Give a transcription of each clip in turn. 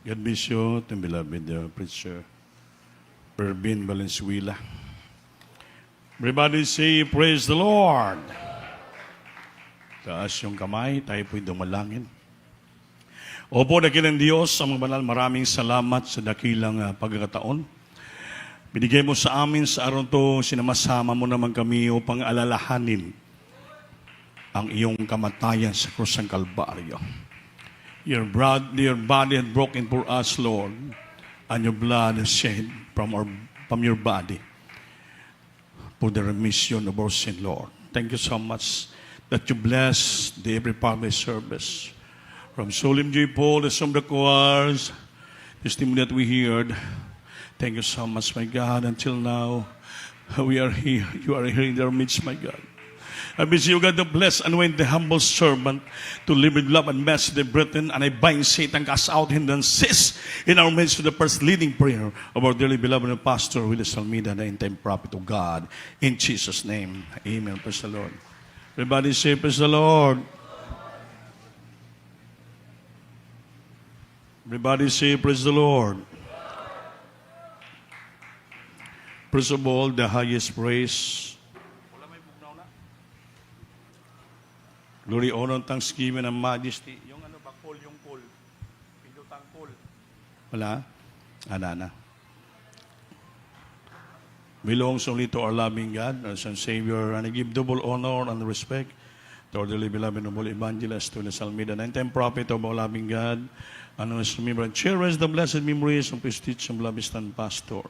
God bless you, to beloved preacher, Pervin Valenzuela. Everybody say, praise the Lord. Taas yung kamay, tayo po'y dumalangin. Opo, dakilang Diyos, ang mga banal, maraming salamat sa dakilang pagkakataon. Binigay mo sa amin sa araw to, sinamasama mo naman kami upang alalahanin ang iyong kamatayan sa krus ng Kalbaryo. Your body had broken for us, Lord, and your blood is shed from your body for the remission of our sin, Lord. Thank you so much that you bless the every part of the service. From Solim J. Paul, the Som of the Choirs, testimony that we heard. Thank you so much, my God. Until now, we are here. You are here in our midst, my God. I wish you, God, to bless and anoint the humble servant to live with love and mercy the Britain, and I bind Satan, cast out him, and cease in our midst to the first leading prayer of our dearly beloved Pastor Willis Almeida, the end-time prophet of God. In Jesus' name, amen. Praise the Lord. Everybody say, praise the Lord. Everybody say, praise the Lord. First of all, the highest praise. Glory, honor, thanksgiving, and majesty. Yung ano ba, call, yung call. Pindutang call. Wala? Na. Belongs only to our loving God, our Son, Savior, and I give double honor and respect to our dearly beloved noble evangelist, to Willis Almeida, and end-time prophet of our loving God, and always remember and cherish the blessed memories of his teaching, beloved and pastor,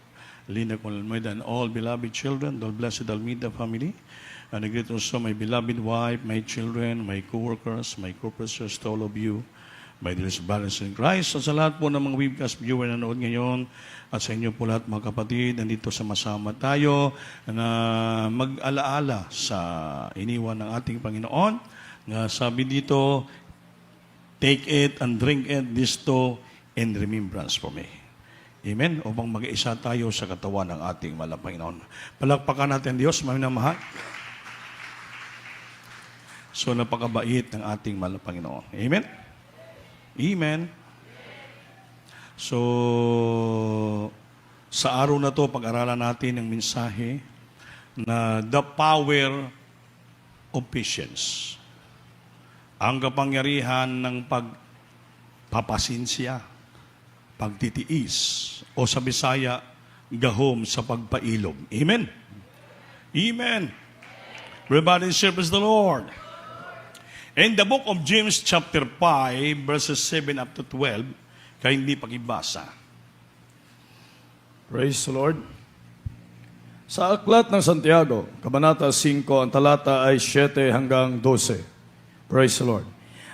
Lina Almeida, and all beloved children, the blessed Almeida family. And I greet also my beloved wife, my children, my co-workers, my co-professors, to all of you, my dearest brothers in Christ. At sa lahat po ng mga webcast viewer na nanood ngayon, at sa inyo po lahat mga kapatid, nandito sama-sama tayo na mag-alaala sa iniwan ng ating Panginoon. Nga sabi dito, take it and drink it, this to in remembrance for me. Amen? Upang mag-isa tayo sa katawan ng ating mahal na Panginoon. Palakpakan natin Diyos, maminamahal. So, napakabait ng ating mahal na Panginoon. Amen? Amen. So, sa araw na to, pag-aralan natin ang mensahe na the power of patience. Ang kapangyarihan ng pagpapasinsya, pagtitiis, o sa Bisaya, gahom sa pagpailog. Amen? Amen. Everybody serves the Lord. In the book of James chapter 5, verses 7 up to 12, kaya hindi pakibasa. Praise the Lord. Sa Aklat ng Santiago, Kabanata 5, ang talata ay 7 hanggang 12. Praise the Lord.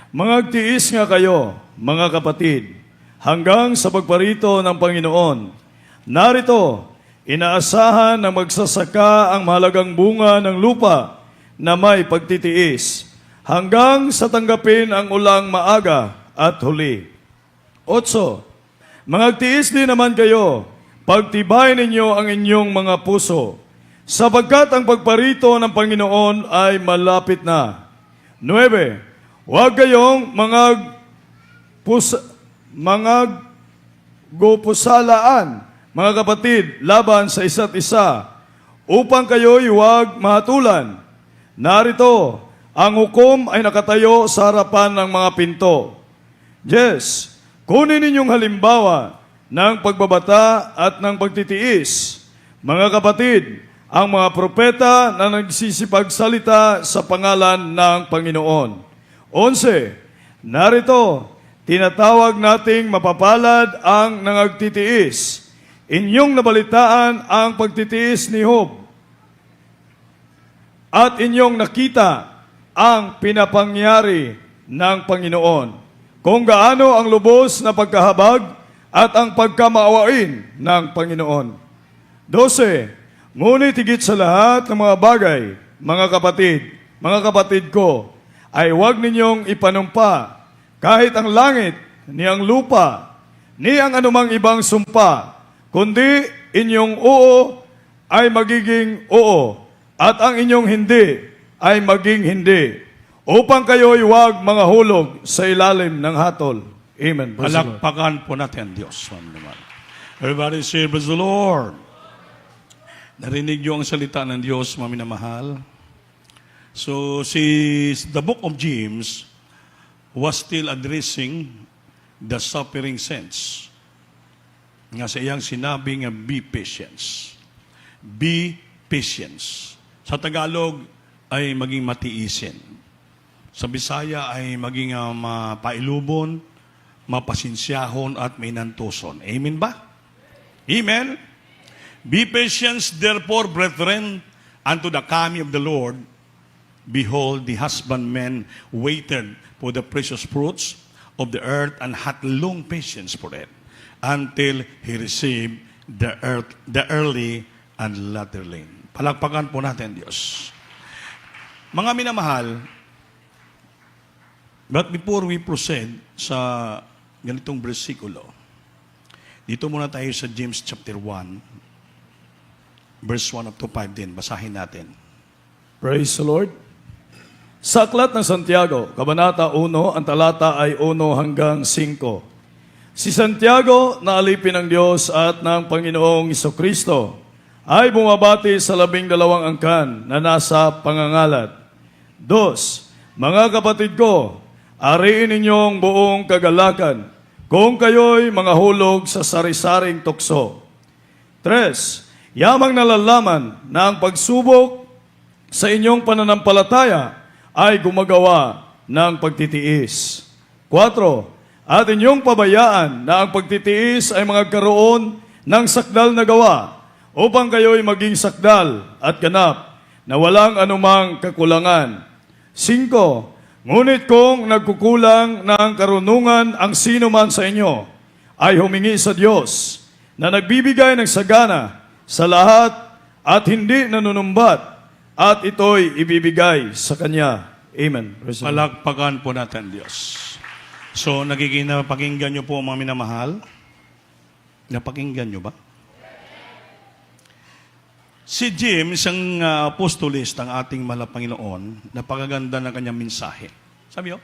Mangagtiis nga kayo, mga kapatid, hanggang sa pagparito ng Panginoon. Narito, inaasahan na magsasaka ang mahalagang bunga ng lupa na may pagtitiis, hanggang sa tanggapin ang ulang maaga at huli. 8. Mangagtiis din naman kayo, pagtibayin ninyo ang inyong mga puso, sapagkat ang pagparito ng Panginoon ay malapit na. 9. Huwag kayong gupusalaan, mga kapatid, laban sa isa't isa, upang kayo'y huwag mahatulan. Narito, ang hukom ay nakatayo sa harapan ng mga pinto. Yes, kunin ninyong halimbawa ng pagbabata at ng pagtitiis. Mga kapatid, ang mga propeta na nagsisipagsalita sa pangalan ng Panginoon. 11. Narito, tinatawag nating mapapalad ang nangagtitiis. Inyong nabalitaan ang pagtitiis ni Job, at inyong nakita ang pinapangyari ng Panginoon, kung gaano ang lubos na pagkahabag at ang pagkamaawain ng Panginoon. 12. Ngunit higit sa lahat ng mga bagay, mga kapatid ko, ay huwag ninyong ipanumpa kahit ang langit, ni ang lupa, ni ang anumang ibang sumpa, kundi inyong oo ay magiging oo, at ang inyong hindi ay maging hindi, upang kayo'y huwag mga hulog sa ilalim ng hatol. Amen. Praise the Lord. Palakpakan po natin ang Diyos. Everybody say, praise the Lord. Narinig niyo ang salita ng Diyos, mga minamahal. So, the book of James was still addressing the suffering saints. Nga sa iyang sinabi nga, be patience. Be patience. Sa Tagalog ay maging matiisin. Sa Bisaya ay maging mapailubon, mapasinsyahon at may nantuson. Amen ba? Amen? Be patient, therefore, brethren, unto the coming of the Lord. Behold, the husbandman waited for the precious fruits of the earth and had long patience for it, until he received the early and latter rain. Palakpakan po natin, Diyos. Mga minamahal, but before we proceed sa ganitong bersikulo, dito muna tayo sa James chapter 1, verse 1 up to 5 din. Basahin natin. Praise the Lord. Sa Aklat ng Santiago, Kabanata 1, ang talata ay 1 hanggang 5. Si Santiago, na alipin ng Diyos at ng Panginoong Isokristo, ay bumabati sa 12 angkan na nasa pangangalat. 2, mga kapatid ko, ariin ninyong buong kagalakan kung kayo'y mga hulog sa sari-saring tukso. 3, yamang nalalaman na ang pagsubok sa inyong pananampalataya ay gumagawa ng pagtitiis. 4, at inyong pabayaan na ang pagtitiis ay magkaroon ng sakdal na gawa upang kayo'y maging sakdal at ganap na walang anumang kakulangan. 5, ngunit kung nagkukulang ng karunungan ang sino man sa inyo, ay humingi sa Diyos na nagbibigay ng sagana sa lahat at hindi nanunumbat, at ito'y ibibigay sa Kanya. Amen. Palakpakan po natin, Diyos. So, napakinggan niyo po, mga minamahal? Napakinggan niyo ba? Si James, ang apostolist ng ating mahal Panginoon, napakaganda ng kanyang mensahe. Sabi niyo,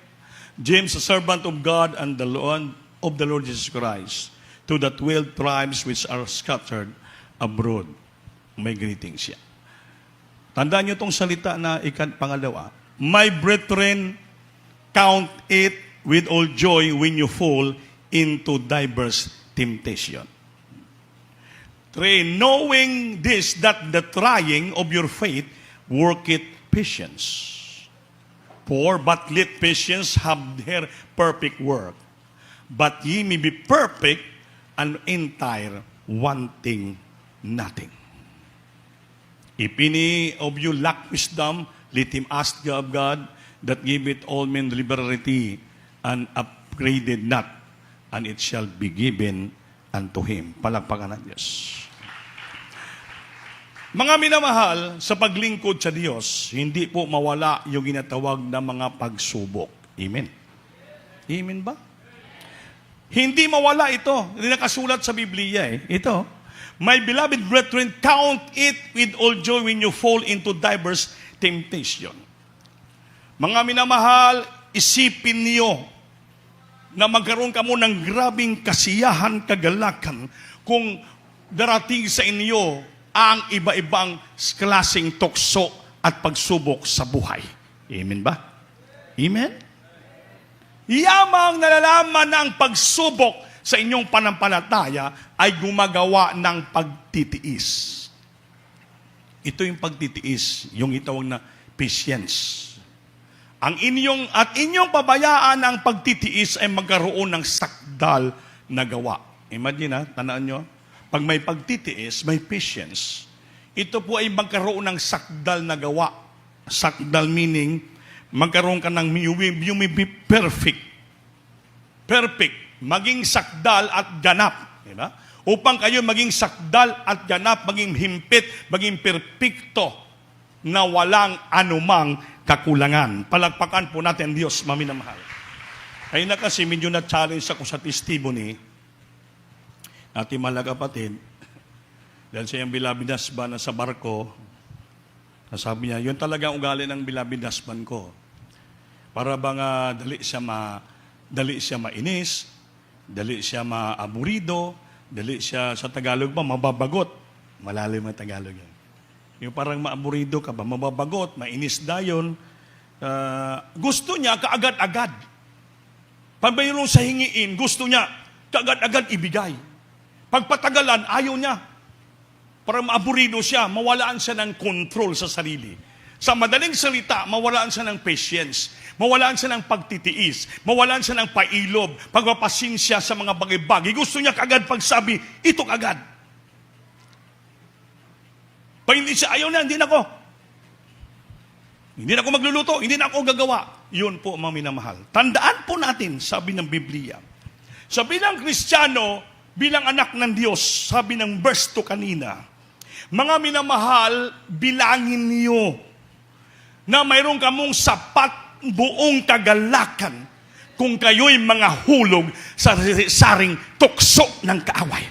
James, a servant of God and the Lord of the Lord Jesus Christ, to the 12 tribes which are scattered abroad. May greetings siya. Tandaan niyo itong salita na pangalawa. My brethren, count it with all joy when you fall into diverse temptation. 3, knowing this, that the trying of your faith worketh patience. 4, but let patience have her perfect work, but ye may be perfect and entire, wanting nothing. If any of you lack wisdom, let him ask of God, that giveth all men liberality, and upbraided not, and it shall be given unto him. Palakpakan ng Diyos. Mga minamahal, sa paglingkod sa Diyos, hindi po mawala yung ginatawag na mga pagsubok. Amen. Amen ba? Hindi mawala ito. Hindi nakasulat sa Biblia eh. Ito, my beloved brethren, count it with all joy when you fall into diverse temptation. Mga minamahal, isipin niyo na magkaroon ka mo ng grabing kasiyahan, kagalakan kung darating sa inyo ang iba-ibang klaseng tukso at pagsubok sa buhay. Amen ba? Amen? Yamang nalalaman na ang pagsubok sa inyong panampalataya ay gumagawa ng pagtitiis. Ito yung pagtitiis, yung itawag na patience. Ang inyong pabayaan ang pagtitiis ay magkaroon ng sakdal na gawa. Imagine tandaan nyo, pag may pagtitiis, may patience, ito po ay magkaroon ng sakdal na gawa. Sakdal meaning, magkaroon ka ng, you may be perfect. Perfect. Maging sakdal at ganap. Diba? Upang kayo maging sakdal at ganap, maging himpit, maging perpekto, na walang anumang kakulangan. Palakpakan po natin Diyos, maminamahal. Kaya na kasi medyo na-challenge ako sa testimony, ating mga kapatid, dahil sa iyang beloved husband na sa barko, sabi niya, yun talaga ugali ng beloved husband ko. Para bang dali siya mainis, Dali siya maaburido, dali siya sa Tagalog ba, mababagot. Malalim ang Tagalog yan. Yung parang maaburido ka ba, mababagot, mainis dayon. Gusto niya kaagad-agad. Pag mayroon sa hingiin, gusto niya kaagad-agad ibigay. Pagpatagalan, ayaw niya. Para maaburido siya, mawalaan siya ng control sa sarili. Sa madaling salita, mawalaan siya ng patience, mawalaan siya ng pagtitiis, mawalaan siya ng pailob, pagpapasinsya sa mga bagay-bagay. Gusto niya kagad pagsabi, ito kagad. Pag hindi siya, ayaw na, hindi na ako. Hindi na ako magluluto, hindi na ako gagawa. Yun po, mga minamahal. Tandaan po natin, sabi ng Biblia. Sa bilang Kristiyano, bilang anak ng Diyos, sabi ng verse 2 kanina, mga minamahal, bilangin niyo na mayroon kamong sapat buong kagalakan kung kayo'y mga hulog sa saring tukso ng kaaway.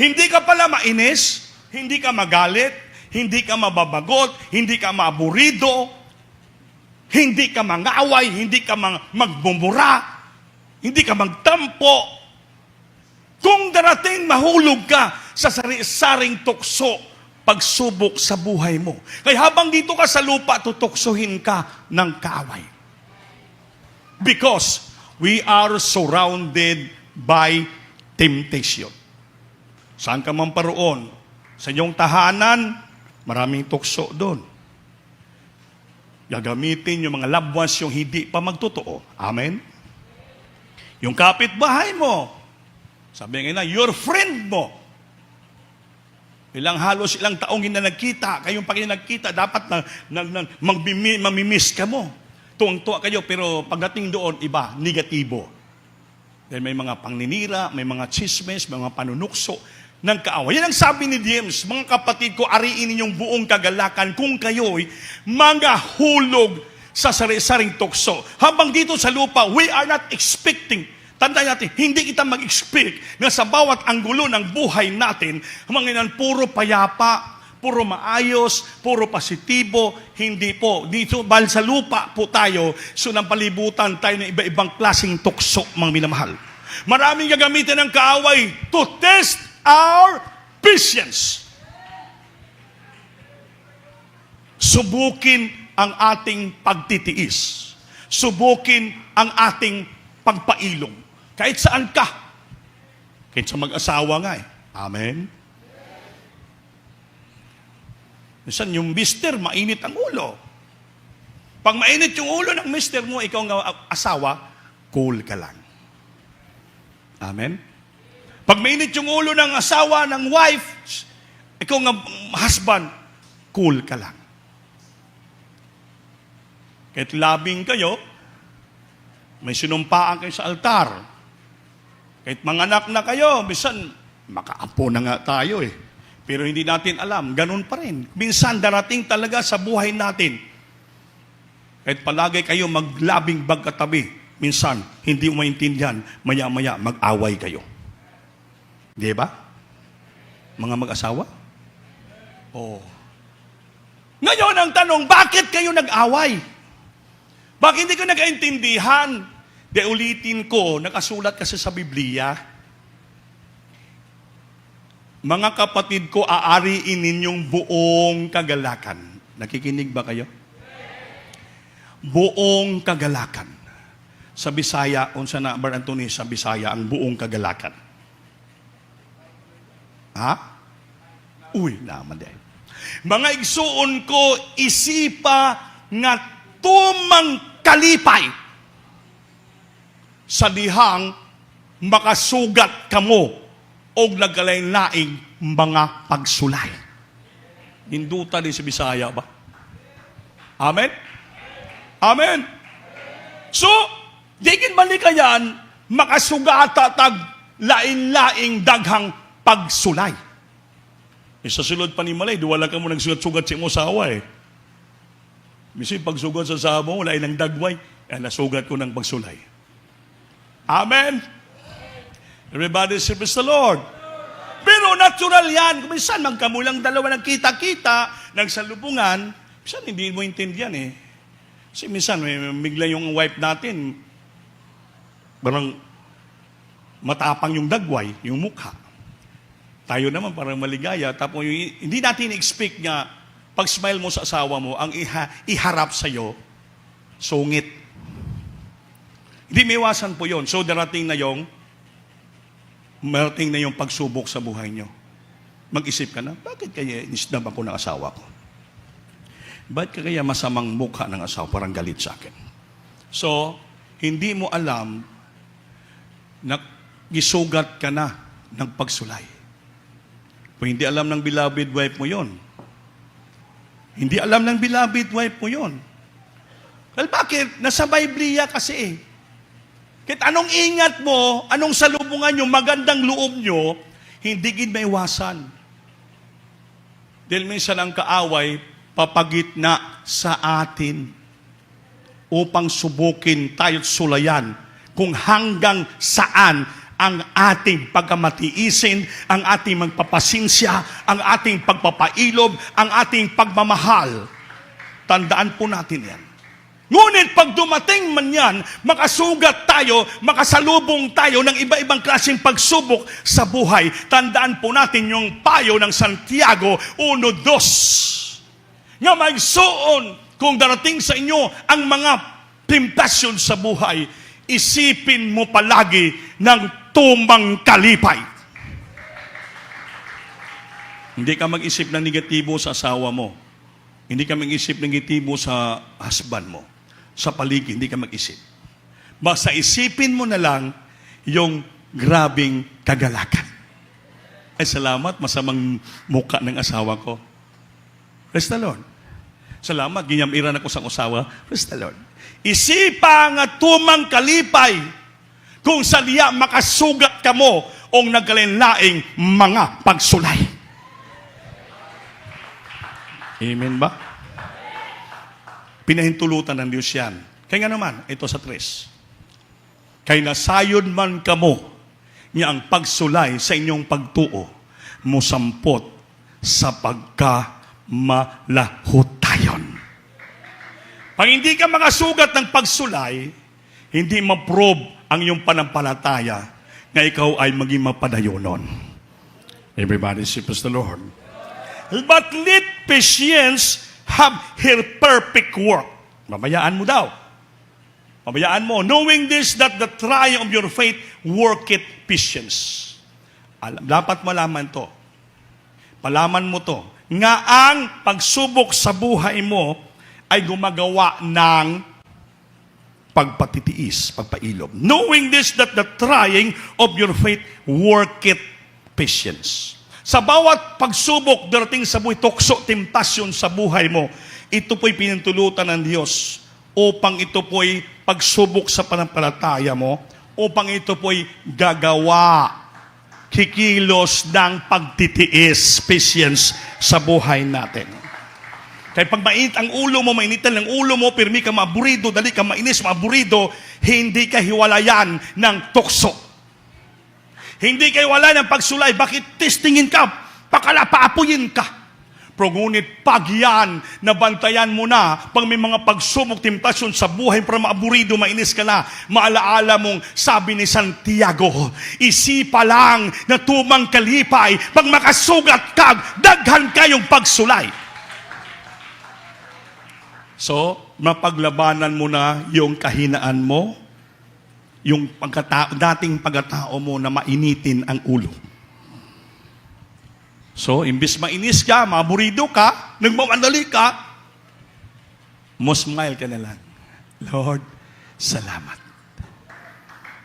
Hindi ka pala mainis, hindi ka magalit, hindi ka mababagot, hindi ka maaburido, hindi ka mangaway, hindi ka magmumura, hindi ka magtampo. Kung darating mahulog ka sa saring tukso, pagsubok sa buhay mo. Kaya habang dito ka sa lupa, tutuksohin ka ng kaaway. Because we are surrounded by temptation. Saan ka man paroon? Sa iyong tahanan, maraming tukso doon. Gagamitin yung mga loved ones yung hindi pa magtotoo. Amen? Yung kapitbahay mo, sabi nga na, your friend mo, halos ilang taong hindi na nagkita, kayong pag nagkita, dapat mamimiss ka mo. Tuwang-tuwa kayo, pero pagdating doon, iba, negatibo. Dahil may mga pangninira, may mga chismes, may mga panunukso ng kaaway. Yan ang sabi ni James, mga kapatid ko, ariin ninyong buong kagalakan kung kayo'y mga hulog sa sari-saring tukso. Habang dito sa lupa, we are not expecting. Tandaan natin, hindi kita mag-expect na sa bawat anggulo ng buhay natin, Panginoon, puro payapa, puro maayos, puro positibo. Hindi po. Dito, bahal sa lupa po tayo, so ng palibutan tayo ng iba-ibang klaseng tukso, mga minamahal. Maraming gagamitin ng kaaway to test our patience. Subukin ang ating pagtitiis. Subukin ang ating pagpailong. Kahit saan ka. Kahit sa mag-asawa nga eh. Amen? Minsan yung mister, mainit ang ulo. Pag mainit yung ulo ng mister mo, ikaw nga asawa, cool ka lang. Amen? Pag mainit yung ulo ng asawa, ng wife, ikaw nga husband, cool ka lang. Kahit labing kayo, may sinumpaan kayo sa altar. Kahit manganak na kayo, minsan, makaapo na nga tayo eh. Pero hindi natin alam, ganun pa rin. Minsan, darating talaga sa buhay natin. Kahit palagi kayo maglabing bagkatabi, minsan, hindi mo maintindihan, maya-maya, mag-away kayo. Di ba? Mga mag-asawa? Oo. Ngayon, ang tanong, bakit kayo nag-away? Bakit hindi ko nag-intindihan? De ulitin ko, nakasulat kasi sa Biblia, mga kapatid ko, aariin ninyong buong kagalakan. Nakikinig ba kayo? Buong kagalakan. Sa Bisaya, unsa na, Bar Anthony, sa Bisaya, ang buong kagalakan. Ha? Uy, naman dahil. Mga igsuon ko, isipa nga tumang kalipay sa dihang makasugat kamo og nagkalain-laing mga pagsulay. Hinduta din sa Bisaya ba? Amen? Amen? So, digin malikayan, makasugata tag lain-laing daghang pagsulay. Sa sulod pa ni Malay, duwala ka mo nagsugat-sugat si mo sawa eh. Misi pagsugat sa sawa mo, lain ang dagway, nasugat ko ng pagsulay. Amen? Everybody say, praise the Lord. Pero natural yan. Minsan, magkamulang dalawa nagkita-kita, nagsalubungan, minsan hindi mo intindihan eh. Kasi minsan, may bigla yung wife natin, parang matapang yung dagway, yung mukha. Tayo naman parang maligaya. Tapos hindi natin expect nga, pag smile mo sa asawa mo, ang iharap sa'yo, sungit. Hindi may iwasan po yon. So darating na yung pagsubok sa buhay nyo. Mag-isip ka na, bakit kaya inisdam ako ng asawa ko? Bakit kaya masamang mukha ng asawa, parang galit sa akin? So, hindi mo alam na gisugat ka na ng pagsulay. Kung hindi alam ng beloved wife mo yon, hindi alam ng beloved wife mo yon. Well, bakit? Nasa Biblia kasi eh. Kahit anong ingat mo, anong salubungan nyo, magandang loob nyo, hindi gid maiwasan. Dahil minsan ang kaaway, papagitna sa atin upang subukin tayo't sulayan kung hanggang saan ang ating pagkamatiisin, ang ating magpapasinsya, ang ating pagpapailob, ang ating pagmamahal. Tandaan po natin yan. Ngunit pag dumating man yan, makasugat tayo, makasalubong tayo ng iba-ibang klaseng pagsubok sa buhay. Tandaan po natin yung payo ng Santiago 1:2. Nga magsuon kung darating sa inyo ang mga temptasyon sa buhay, isipin mo palagi ng tumang kalipay. Hindi ka mag-isip ng negatibo sa asawa mo. Hindi ka mag-isip ng negatibo sa husband mo. Sa paligid, hindi ka mag-isip. Basta isipin mo na lang yung grabing kagalakan. Ay, salamat, masamang muka ng asawa ko. Praise the Lord. Salamat, ginyamiran ako sa asawa. Praise the Lord. Isipa nga tumang kalipay kung sa diya makasugat ka mo o nagkalinlaing mga pagsulay. Amen ba? Pinahintulutan ng Diyos yan. Kaya nga naman, ito sa 3. Kay nasayod man kamo niya ang pagsulay sa inyong pagtuo, musampot sa pagkamalahutayon. Pag hindi ka makasugat ng pagsulay, hindi ma-probe ang iyong panampalataya na ikaw ay maging mapadayonon. Everybody say, praise the Lord. But let patience have her perfect work. Mabayaan mo daw. Mabayaan mo. Knowing this, that the trying of your faith worketh patience. Dapat malaman to. Palaman mo to. Nga ang pagsubok sa buhay mo ay gumagawa ng pagpatitiis, pagpailob. Knowing this, that the trying of your faith worketh patience. Sa bawat pagsubok darating sa buhay, tukso, temptasyon sa buhay mo, ito po'y pinintulutan ng Diyos upang ito po'y pagsubok sa panampalataya mo, upang ito po'y gagawa, kikilos ng pagtitiis, patience sa buhay natin. Kaya pag mainit ang ulo mo, mainitan ng ulo mo, pirmi ka maburido, dali ka mainis, maburido, hindi ka hiwalayan ng tukso. Hindi kayo wala ng pagsulay. Bakit testingin ka? Paapuyin ka. Pero ngunit pag yan, nabantayan mo na, pag may mga pagsubok, temptasyon sa buhay, para maaburido, mainis ka na, maalaala mong sabi ni Santiago, isipa lang na tumang kalipay, pag makasugat ka, daghan kayong pagsulay. So, mapaglabanan mo na yung kahinaan mo, yung dating pagkatao mo na mainitin ang ulo. So, imbis mainis ka, maburido ka, nagmamandali ka, mo smile ka na lang. Lord, salamat.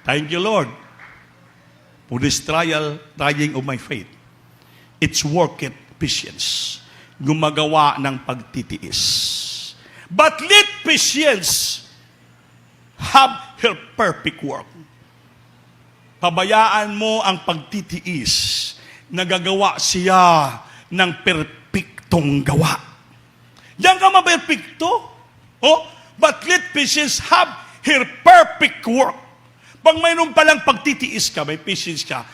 Thank you, Lord, for this trying of my faith. It's worketh patience. Gumagawa ng pagtitiis. But let patience have her perfect work. Pabayaan mo ang pagtitiis, nagagawa siya ng perpektong gawa. Diyan ka maperpekto. Oh, but let patience have her perfect work. Pag mayroon palang pagtitiis ka, may patience ka,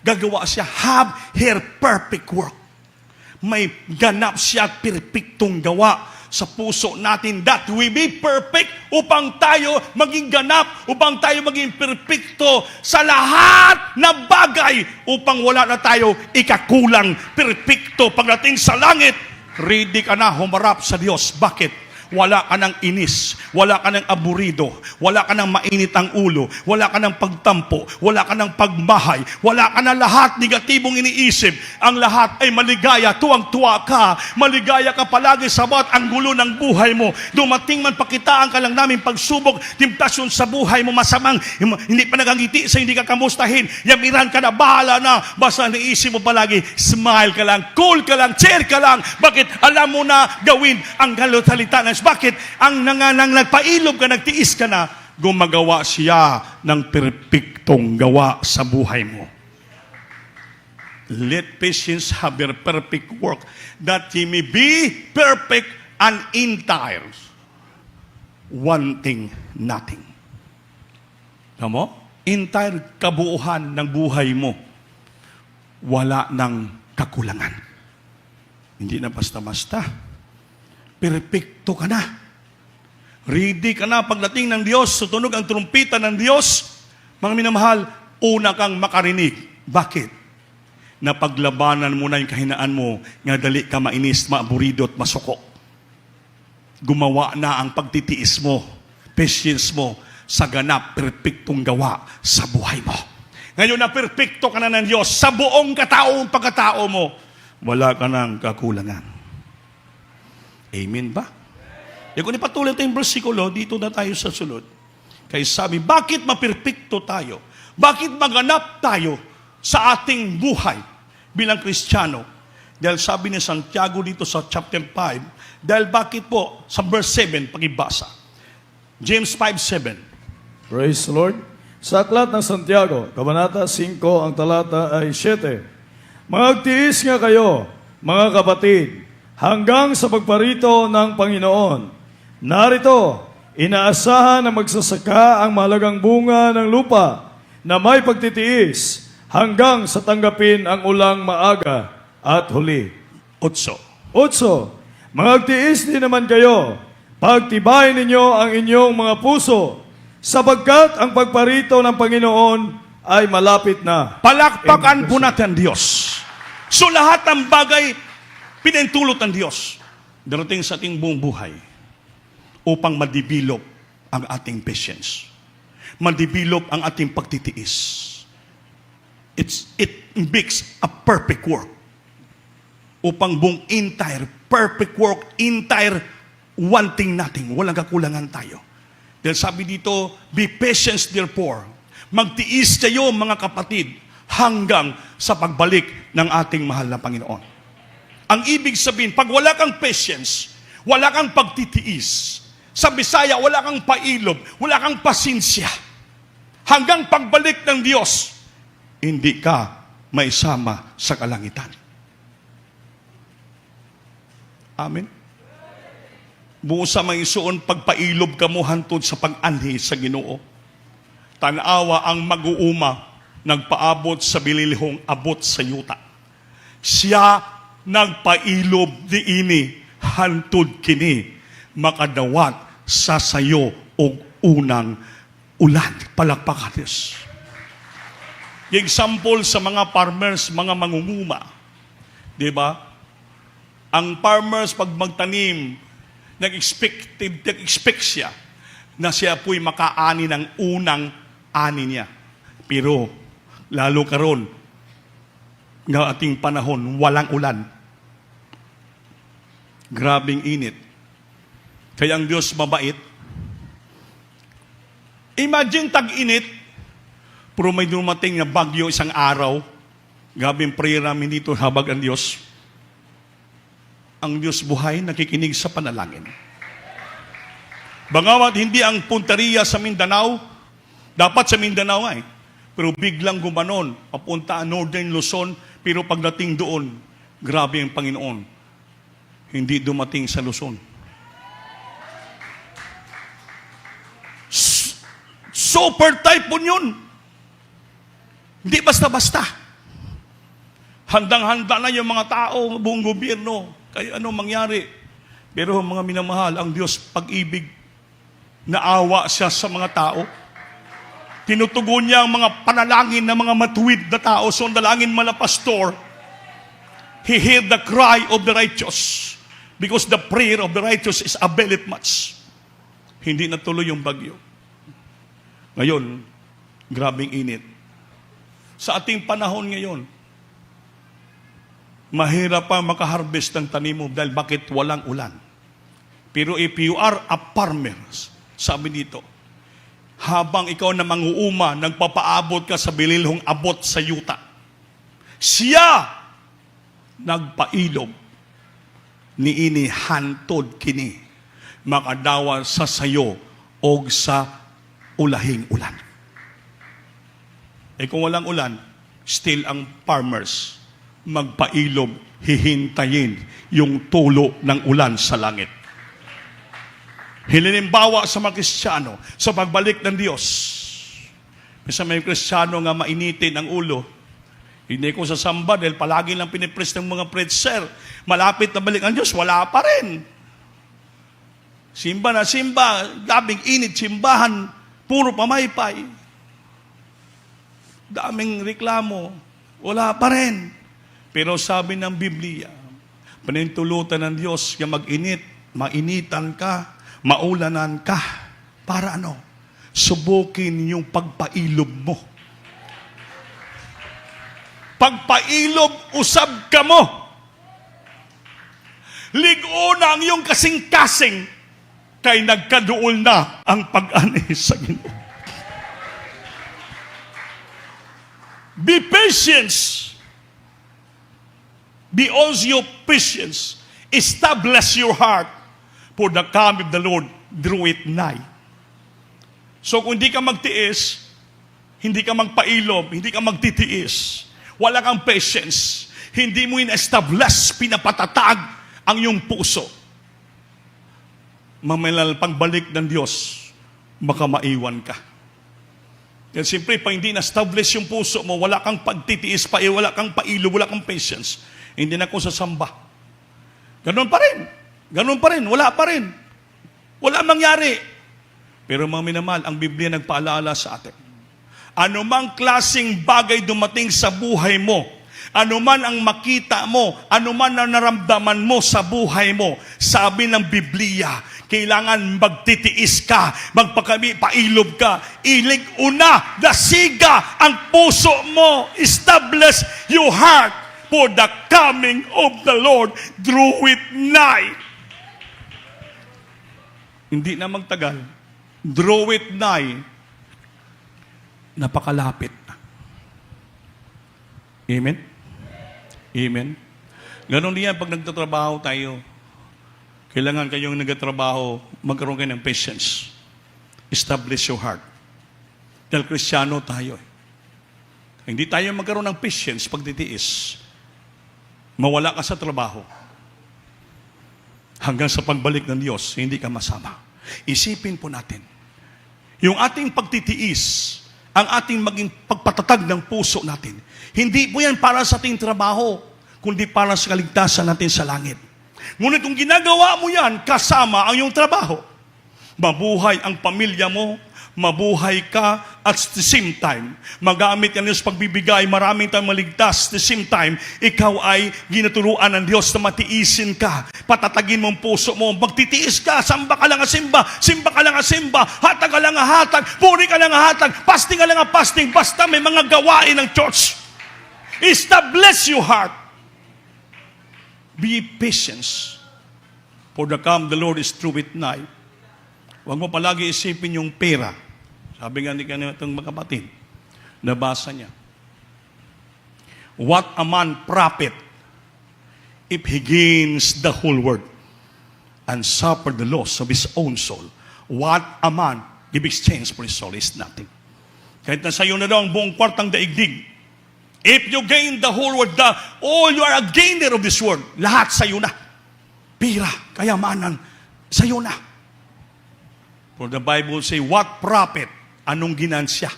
gagawa siya, have her perfect work. May ganap siya at perpektong gawa. sa puso natin that we be perfect upang tayo maging ganap, upang tayo maging perfecto sa lahat na bagay upang wala na tayo ikakulang perfecto pagdating sa langit. Ready ka na humarap sa Diyos. Bakit? Wala ka ng inis, wala ka ng aburido, wala ka ng mainit ang ulo, wala ka ng pagtampo, wala ka ng pagmahay, wala ka ng lahat negatibong iniisip. Ang lahat ay maligaya, tuwang-tuwa ka, maligaya ka palagi sa bawat anggulo ng buhay mo. Dumating man pakitaan ka lang namin pagsubok, temptasyon sa buhay mo masamang, hindi pa nagangiti sa hindi ka kamustahin, yamiran ka na, bahala na, basta naisip mo palagi, smile ka lang, cool ka lang, cheer ka lang. Bakit? Alam mo na gawin ang salita ng bakit? Ang nagpailob ka, nagtiis ka na, gumagawa siya ng perpektong gawa sa buhay mo. Let patience have their perfect work, that ye may be perfect and entire, wanting nothing. Alam mo? Entire kabuuhan ng buhay mo, wala ng kakulangan. Hindi na basta-basta. Perpekto ka na. Ready ka na pagdating ng Diyos, sutunog ang trumpita ng Diyos. Mga minamahal, una kang makarinig. Bakit? Napaglabanan mo na yung kahinaan mo, nga dali ka mainis, maaburido at masuko. Gumawa na ang pagtitiis mo, patience mo, sa ganap, perpektong gawa sa buhay mo. Ngayon na perpekto ka na ng Diyos, sa buong kataong pagkatao mo, wala ka ng kakulangan. Amen ba? Kung ipatuloy tayong versikulo, dito na tayo sa sunod. Kaya sabi, bakit maperpekto tayo? Bakit maganap tayo sa ating buhay bilang Kristiyano? Dahil sabi ni Santiago dito sa chapter 5, dahil bakit po? Sa verse 7, pakibasa. James 5:7. Praise the Lord. Sa aklat ng Santiago, Kabanata 5, ang talata ay 7. Magtiis nga kayo, mga kapatid, hanggang sa pagparito ng Panginoon. Narito, inaasahan na magsasaka ang mahalagang bunga ng lupa na may pagtitiis hanggang sa tanggapin ang ulang maaga at huli. 8. Magtiis din naman kayo, pagtibayin ninyo ang inyong mga puso, sapagkat ang pagparito ng Panginoon ay malapit na. Palakpakan po natin ang Diyos. So lahat ng bagay pinintulot ng Diyos darating sa ating buong buhay upang madibilop ang ating patience. Madibilop ang ating pagtitiis. It makes a perfect work. Upang buong entire, perfect work, entire, wanting nothing. Walang kakulangan tayo. Dahil sabi dito, be patient therefore. Magtiis kayo mga kapatid hanggang sa pagbalik ng ating mahal na Panginoon. Ang ibig sabihin, pag wala kang patience, wala kang pagtitiis, sa Bisaya, wala kang pailob, wala kang pasinsya, hanggang pagbalik ng Diyos, hindi ka maisama sa kalangitan. Amen? Buo sa mga isuon, pagpailob ka mo hantod sa pag-anhi sa Ginoo. Tanawa ang mag-uuma, nagpaabot sa bililhong abot sa yuta. Siya nagpailob di ini hantod kini makadawat sa sayo og unang ulan. Palakpakan Diyos. Example sa mga farmers, mga mangunguma. Di ba? Ang farmers pag magtanim, nag-expect siya na siya po'y makaani ng unang ani niya. Pero lalo karon nga ating panahon, walang ulan. Grabing init. Kaya ang Diyos mabait. Imagine tag-init, pero may dumating na bagyo isang araw. Grabing prayer namin dito habag ang Diyos. Ang Diyos buhay, nakikinig sa panalangin. Bangawat hindi ang punteriya sa Mindanao, dapat sa Mindanao ay, pero biglang gumanon, papunta Northern Luzon, pero pagdating doon, grabe ang Panginoon. Hindi dumating sa Luzon. Super typhoon yun. Hindi basta-basta. Handang-handa na yung mga tao, buong gobyerno. Kaya ano mangyari? Pero mga minamahal, ang Diyos pag-ibig, naawa siya sa mga tao. Tinutugon niya ang mga panalangin ng mga matuwid na tao. So, ang dalangin mala pastor, he heard the cry of the righteous because the prayer of the righteous is availeth much. Hindi natuloy yung bagyo. Ngayon, grabing init. Sa ating panahon ngayon, mahirap pa makaharvest ng tanim mo dahil bakit walang ulan. Pero if you are a farmer, sabi dito, habang ikaw na manguuma, nagpapaabot ka sa bililhong abot sa yuta, siya nagpailog ni ini hantod kini makadawa sa sayo o sa ulahing ulan. Eh kung walang ulan, still ang farmers magpailog, hihintayin yung tulo ng ulan sa langit. Hilinimbawa sa mga Kristiyano sa pagbalik ng Diyos. Kasi may Kristiyano nga mainitin ang ulo. Hindi ko sasamba dahil palagi lang pinipres ng mga preacher. Malapit na balik ang Diyos, wala pa rin. Simba na simba, daming init, simbahan, puro pamaypay. Daming reklamo, wala pa rin. Pero sabi ng Biblia, panintulutan ng Diyos na mag-init, mainitan ka, maulanan ka. Para ano? Subukin yung pagpailob mo. Pagpailob, usab ka mo. Ligo na ang iyong kasing-kasing kay nagkaduol na ang pag-ani sa Ginoo. Be patient. Be also patience. Establish your heart for the coming of the Lord drew it nigh. So kung hindi ka magtiis, hindi ka magpailob, hindi ka magtitiis, wala kang patience, hindi mo in-establish, pinapatatag ang iyong puso, mamilal pagbalik ng Diyos, baka maiwan ka. Yan siyempre, pag hindi na-establish yung puso mo, wala kang pagtitiis pa, wala kang pailob, wala kang patience, hindi na ako sasamba. Ganun pa rin. Ganun pa rin. Wala pa rin. Wala mangyari. Pero mga minamahal, ang Biblia nagpaalala sa atin. Anumang klaseng bagay dumating sa buhay mo, anuman ang makita mo, anuman ang naramdaman mo sa buhay mo, sabi ng Biblia, kailangan magtitiis ka, pailob ka, ilig una, dasiga ang puso mo, establish your heart for the coming of the Lord drew it nigh. Hindi na magtagal, draw it nigh, napakalapit na. Amen? Amen? Ganon din pag nagtatrabaho tayo. Kailangan kayong nagtatrabaho, magkaroon kayo ng patience. Establish your heart. Dahil Kristiyano tayo. Hindi tayo magkaroon ng patience pagtitiis. Mawala ka sa trabaho. Hanggang sa pagbalik ng Diyos, hindi ka masama. Isipin po natin, yung ating pagtitiis, ang ating maging pagpatatag ng puso natin, hindi po yan para sa ating trabaho, kundi para sa kaligtasan natin sa langit. Ngunit kung ginagawa mo yan, kasama ang iyong trabaho, mabuhay ang pamilya mo, mabuhay ka, at the same time, magamit yan sa pagbibigay, maraming tayong maligtas, at the same time, ikaw ay ginaturuan ng Diyos na matiisin ka, patatagin mo ang puso mo, magtitiis ka, samba ka lang ang simba, simba ka lang ang simba, hatag ka lang ang hatag, puri ka lang ang hatag, fasting ka lang ang fasting, basta may mga gawain ng church. Establish your heart. Be patient, for the come the Lord is through it nigh. Huwag mo palagi isipin yung pera. Sabi nga ni kanitong mga kapatid, nabasa niya. What a man profit if he gains the whole world and suffer the loss of his own soul? What a man give exchange for his soul is nothing. Kahit na sa'yo na daw ang buong kwartang daigdig, if you gain the whole world, you are a gainer of this world. Lahat sa'yo na. Pira, kayamanan, sa'yo na. For the Bible say, what profit? Anong ginansya?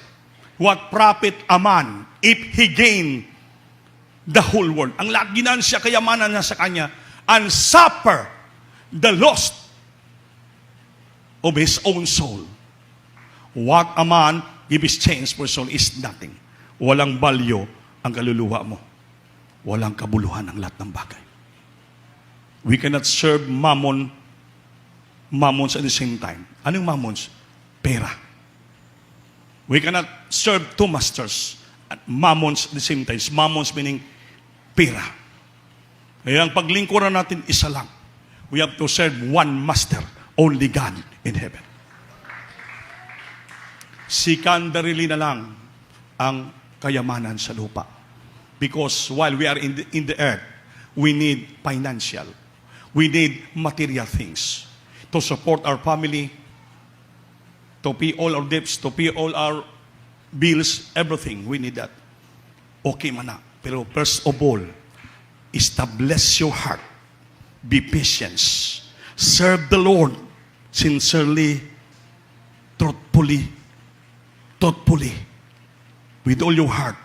What profit a man if he gain the whole world? Ang lahat ginansya, kayamanan na sa kanya, and suffer the lost of his own soul. What a man give his change for soul is nothing. Walang balyo ang kaluluwa mo. Walang kabuluhan ang lahat ng bagay. We cannot serve mammons at the same time. Anong mammons? Pera. We cannot serve two masters at mammons at the same time. Mammons meaning pera. Kaya ang paglingkuran natin, isa lang. We have to serve one master, only God in heaven. Secondarily na lang ang kayamanan sa lupa. Because while we are in the earth, we need financial. We need material things to support our family, to pay all our debts, to pay all our bills, everything. We need that. Okay man na. Pero first of all, establish your heart. Be patient. Serve the Lord sincerely, truthfully, with all your heart.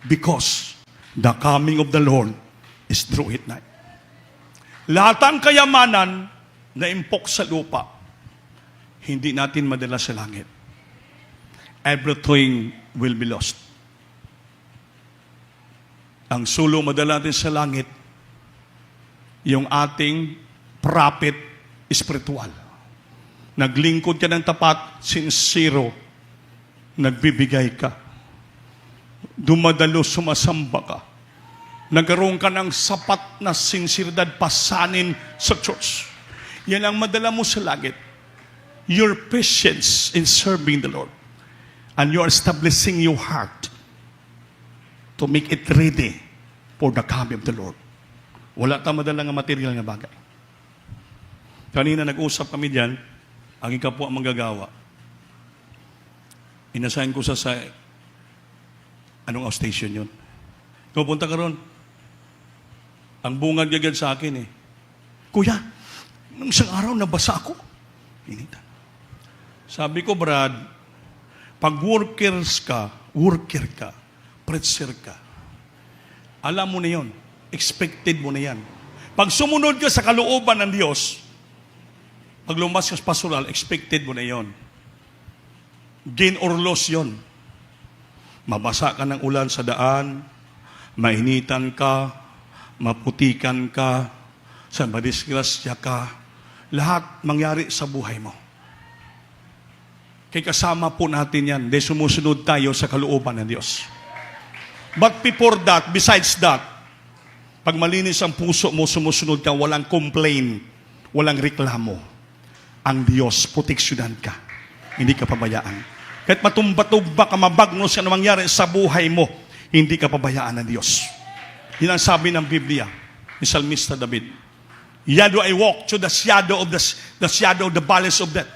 Because the coming of the Lord is true at night. Lahat ng kayamanan na impok sa lupa, hindi natin madala sa langit. Everything will be lost. Ang sulo madala natin sa langit, yung ating prophet spiritual. Naglingkod ka ng tapat, sincero, nagbibigay ka. Dumadalo, sumasamba ka. Nagkaroon ka ng sapat na sinseridad pasanin sa church. Yan ang madala mo sa langit. Your patience in serving the Lord. And you are establishing your heart to make it ready for the coming of the Lord. Wala tayong madala ng material na bagay. Kanina nag-usap kami diyan, ang ikaw po ang manggagawa. Inasahin ko sa anong outstation yun? Pupunta ka ron. Ang bungad gagad sa akin eh. Kuya, nung isang araw nabasa ako. Initan. Sabi ko, Brad, pag worker ka, preacher ka, alam mo na yun. Expected mo na yan. Pag sumunod ka sa kalooban ng Diyos, pag lumas ka sa pastoral, expected mo na yon. Gain or loss yon. Mabasa ka ng ulan sa daan, mainitan ka, maputikan ka, sa madisgrasya ka, lahat mangyari sa buhay mo. Kaya kasama po natin yan, dahil sumusunod tayo sa kalooban ng Diyos. But before that, besides that, pag malinis ang puso mo, sumusunod ka, walang complain, walang reklamo. Ang Diyos, proteksyonan ka. Hindi ka pabayaan. Kahit matumba-tumba ka, mabagnos ka na mangyari sa buhay mo, hindi ka pabayaan ng Diyos. Yan ang sabi ng Biblia, ni Salmista David. Yet do I walk through the shadow of the valleys of death,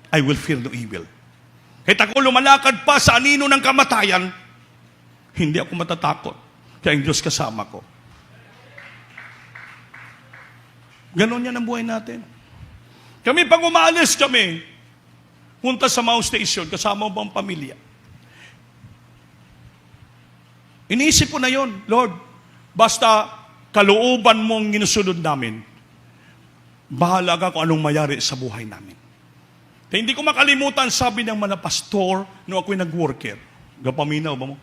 I will fear no evil. Kahit ako lumalakad pa sa anino ng kamatayan, hindi ako matatakot. Kaya ang Diyos kasama ko. Ganon yan ang buhay natin. Kami, pag umaalis kami, punta sa Mau Station, kasama mo ang pamilya. Iniisip ko na yon, Lord, basta kalooban mong ginusunod namin, bahala ka kung anong mayari sa buhay namin. Kaya hindi ko makalimutan, sabi ng mga pastor, nung ako'y nag-worker. Gapaminaw ba mo?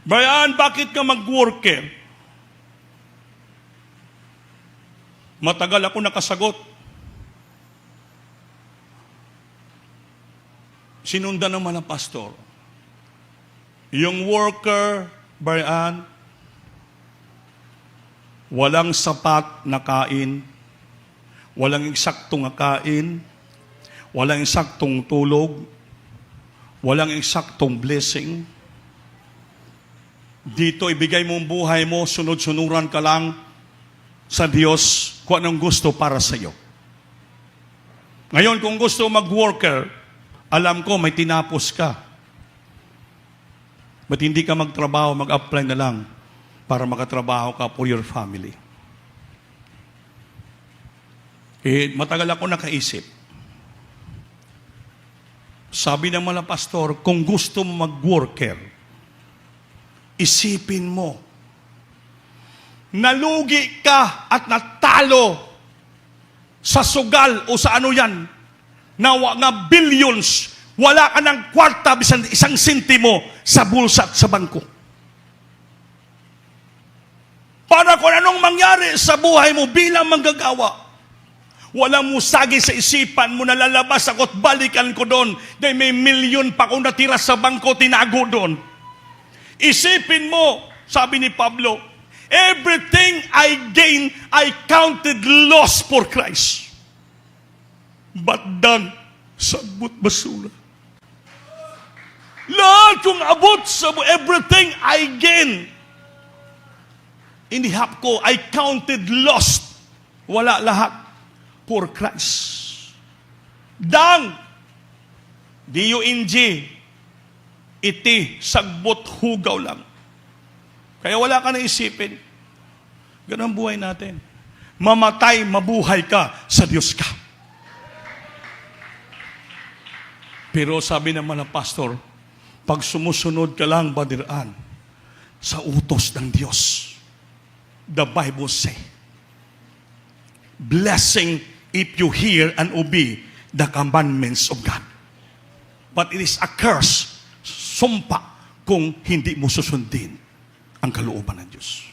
Brian, bakit ka mag-worker? Matagal ako nakasagot. Sinundan naman ng pastor. Yung worker, Brian, walang sapat na kain, walang eksaktong kain, walang eksaktong tulog, walang eksaktong blessing. Dito ibigay mo ang buhay mo, sunod-sunuran ka lang sa Diyos kung anong gusto para sa iyo. Ngayon, kung gusto mag-worker, alam ko may tinapos ka. Ba't hindi ka magtrabaho, mag-apply na lang para makatrabaho ka for your family? Matagal ako nakaisip. Sabi ng mga pastor, kung gusto mo mag-worker, isipin mo, nalugi ka at natalo palo sa sugal o sa ano yan, na nga billions, wala ka ng kwarta, bisan isang sentimo sa bulsa at sa bangko. Para kung anong mangyari sa buhay mo bilang manggagawa, walang musagi sa isipan mo na lalabas ako at balikan ko doon dahil may milyon pa kung natira sa bangko, tinago doon. Isipin mo, sabi ni Pablo, everything I gain, I counted loss for Christ. But done, sagbot basura. Lahat yung abot sa everything I gain, inihap ko, I counted lost. Wala lahat for Christ. Dang, D-U-N-G, iti, sagbot, hugaw lang. Kaya wala ka na isipin. Ganun ang buhay natin. Mamatay, mabuhay ka, sa Diyos ka. Pero sabi naman ng pastor, pag sumusunod ka lang, badiraan, sa utos ng Diyos, the Bible say, blessing if you hear and obey the commandments of God. But it is a curse, sumpa, kung hindi mo susundin ang kalooban ng Diyos.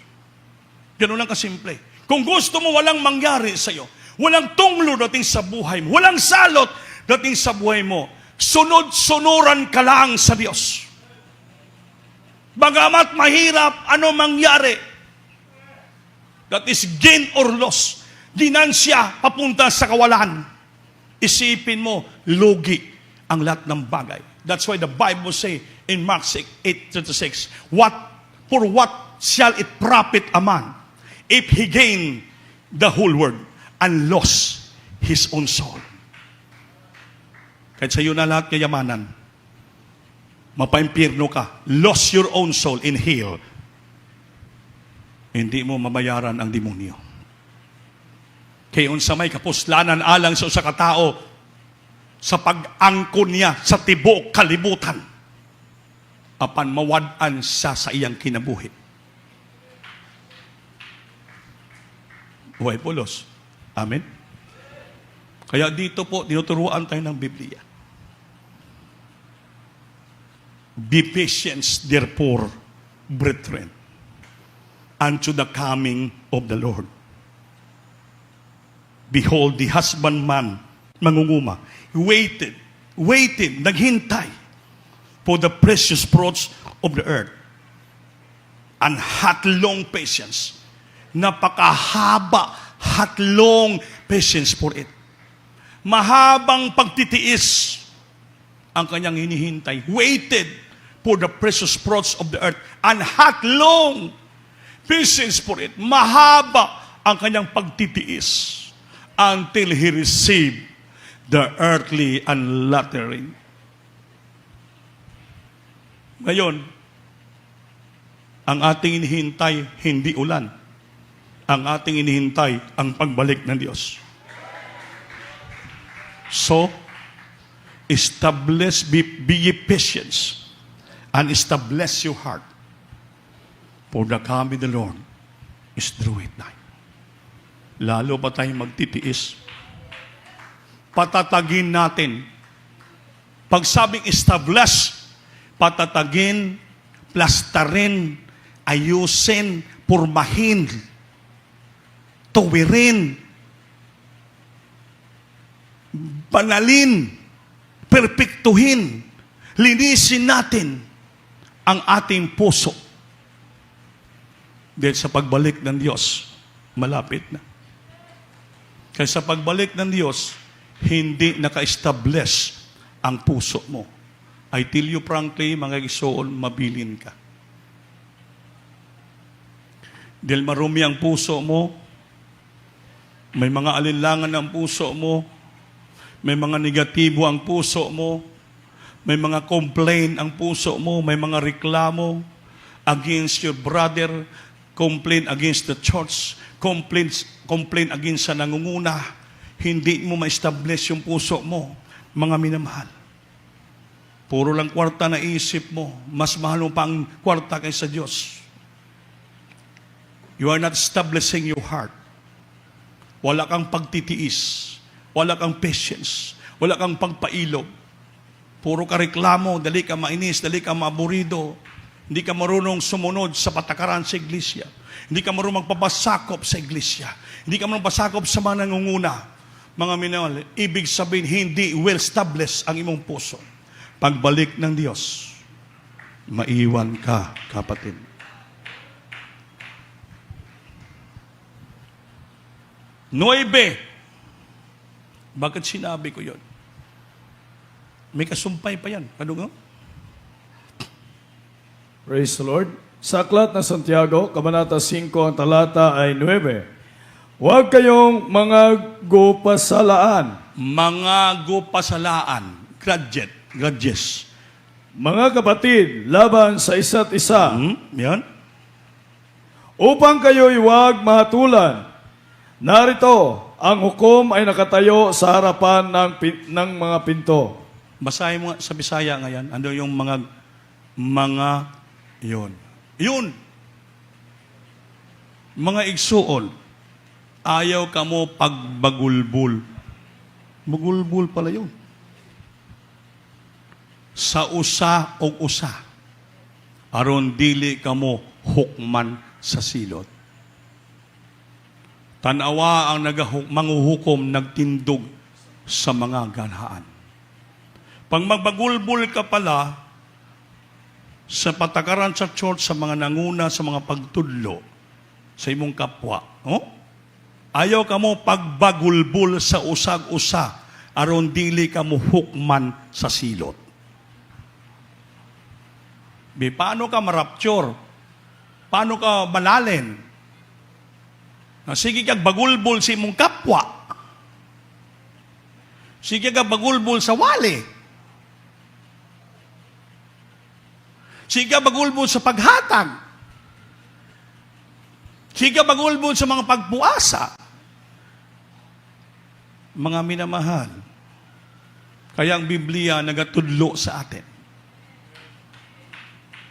Ganun lang kasimple. Kung gusto mo walang mangyari sa iyo, walang tunglo dating sa buhay mo, walang salot dating sa buhay mo, sunod-sunuran ka lang sa Diyos. Bagamat mahirap, ano mangyari, that is gain or loss, ginansya papunta sa kawalan, isipin mo, lugi ang lahat ng bagay. That's why the Bible say in Mark 8:36, for what shall it profit a man if he gain the whole world and lost his own soul? Kahit sa iyo na lahat kayamanan, mapaimpirno ka, lost your own soul in hell, hindi mo mamayaran ang demonyo. Kaya unsa may kapuslanan alang sa usa ka tao sa pag-angkon niya sa tibuok kalibutan, apan mawad-an siya sa iyang kinabuhi. Buhay pulos. Amen? Kaya dito po, tinuturuan tayo ng Biblia. Be patient, therefore, brethren, unto the coming of the Lord. Behold, the husbandman, mangunguma, waited, naghintay for the precious fruits of the earth, and had long patience. Napakahaba, had long patience for it. Mahabang pagtitiis ang kanyang hinihintay. Waited for the precious fruits of the earth, and had long patience for it. Mahaba ang kanyang pagtitiis until he received the earthly and latter. Ngayon, ang ating inihintay, hindi ulan. Ang ating inihintay, ang pagbalik ng Diyos. So, be ye patient, and establish your heart, for the coming of the Lord is drawing nigh. Lalo pa tayong magtitiis. Patatagin natin. Pag sabing establish, patatagin, plastarin, ayusin, purmahin, tuwirin, banalin, perpektuhin, linisin natin ang ating puso. Dahil sa pagbalik ng Diyos, malapit na. Kaya sa pagbalik ng Diyos, hindi naka-establish ang puso mo. I tell you frankly, mga isoon, mabilin ka. Dahil marumi ang puso mo, may mga alinlangan ang puso mo, may mga negatibo ang puso mo, may mga complaint ang puso mo, may mga reklamo against your brother, complaint against the church, complaint against sa nangunguna, hindi mo ma-establish yung puso mo, mga minamahal. Puro lang kwarta na isip mo, mas mahal mo pa ang kwarta kaysa Diyos. You are not establishing your heart. wala kang pagtitiis, wala kang patience, wala kang pagpailog. Puro ka reklamo, dali ka mainis, dali ka maburido. Hindi ka marunong sumunod sa patakaran sa iglesia. Hindi ka marunong magpapasakop sa iglesia. Hindi ka marunong pasakop sa mga nangunguna. Mga minahal, ibig sabihin, hindi well-established ang imong puso. Pagbalik ng Diyos, maiwan ka, kapatid. Nuebe. Bakit sinabi ko yon? May kasumpay pa yan. Ano nga? Praise the Lord. Sa aklat ng Santiago, Kabanata 5, ang talata ay 9. Huwag kayong mga gupasalaan. Mga gupasalaan, grudges. Mga kapatid, laban sa isa't isa, Yan. upang kayo'y huwag mahatulan. Narito, ang hukom ay nakatayo sa harapan ng mga pinto. Basahin mo nga sa Bisaya ngayon. Ano yung mga yun. Yun. Mga igsuon. Ayaw ka mo pagbagulbul. Bagulbul pala yun. Sa usa o usa. Aron dili ka mo hukman sa silot. Tanawa ang manguhukom nagtindog sa mga ganhaan. Pag magbagulbul ka pala, sa patakaran sa church, sa mga nanguna, sa mga pagtudlo, sa imong kapwa, ayaw ka mo pagbagulbul sa usag-usa, aron dili ka mo hukman sa silot. Paano ka marapture? Paano ka malalin? Sige kag bagulbul sa imong kapwa. Sige kag bagulbul sa wali. Sige kag bagulbul sa paghatag. Sige kag bagulbul sa mga pagpuasa. Mga minamahal, kaya ang Biblia nagatudlo sa atin.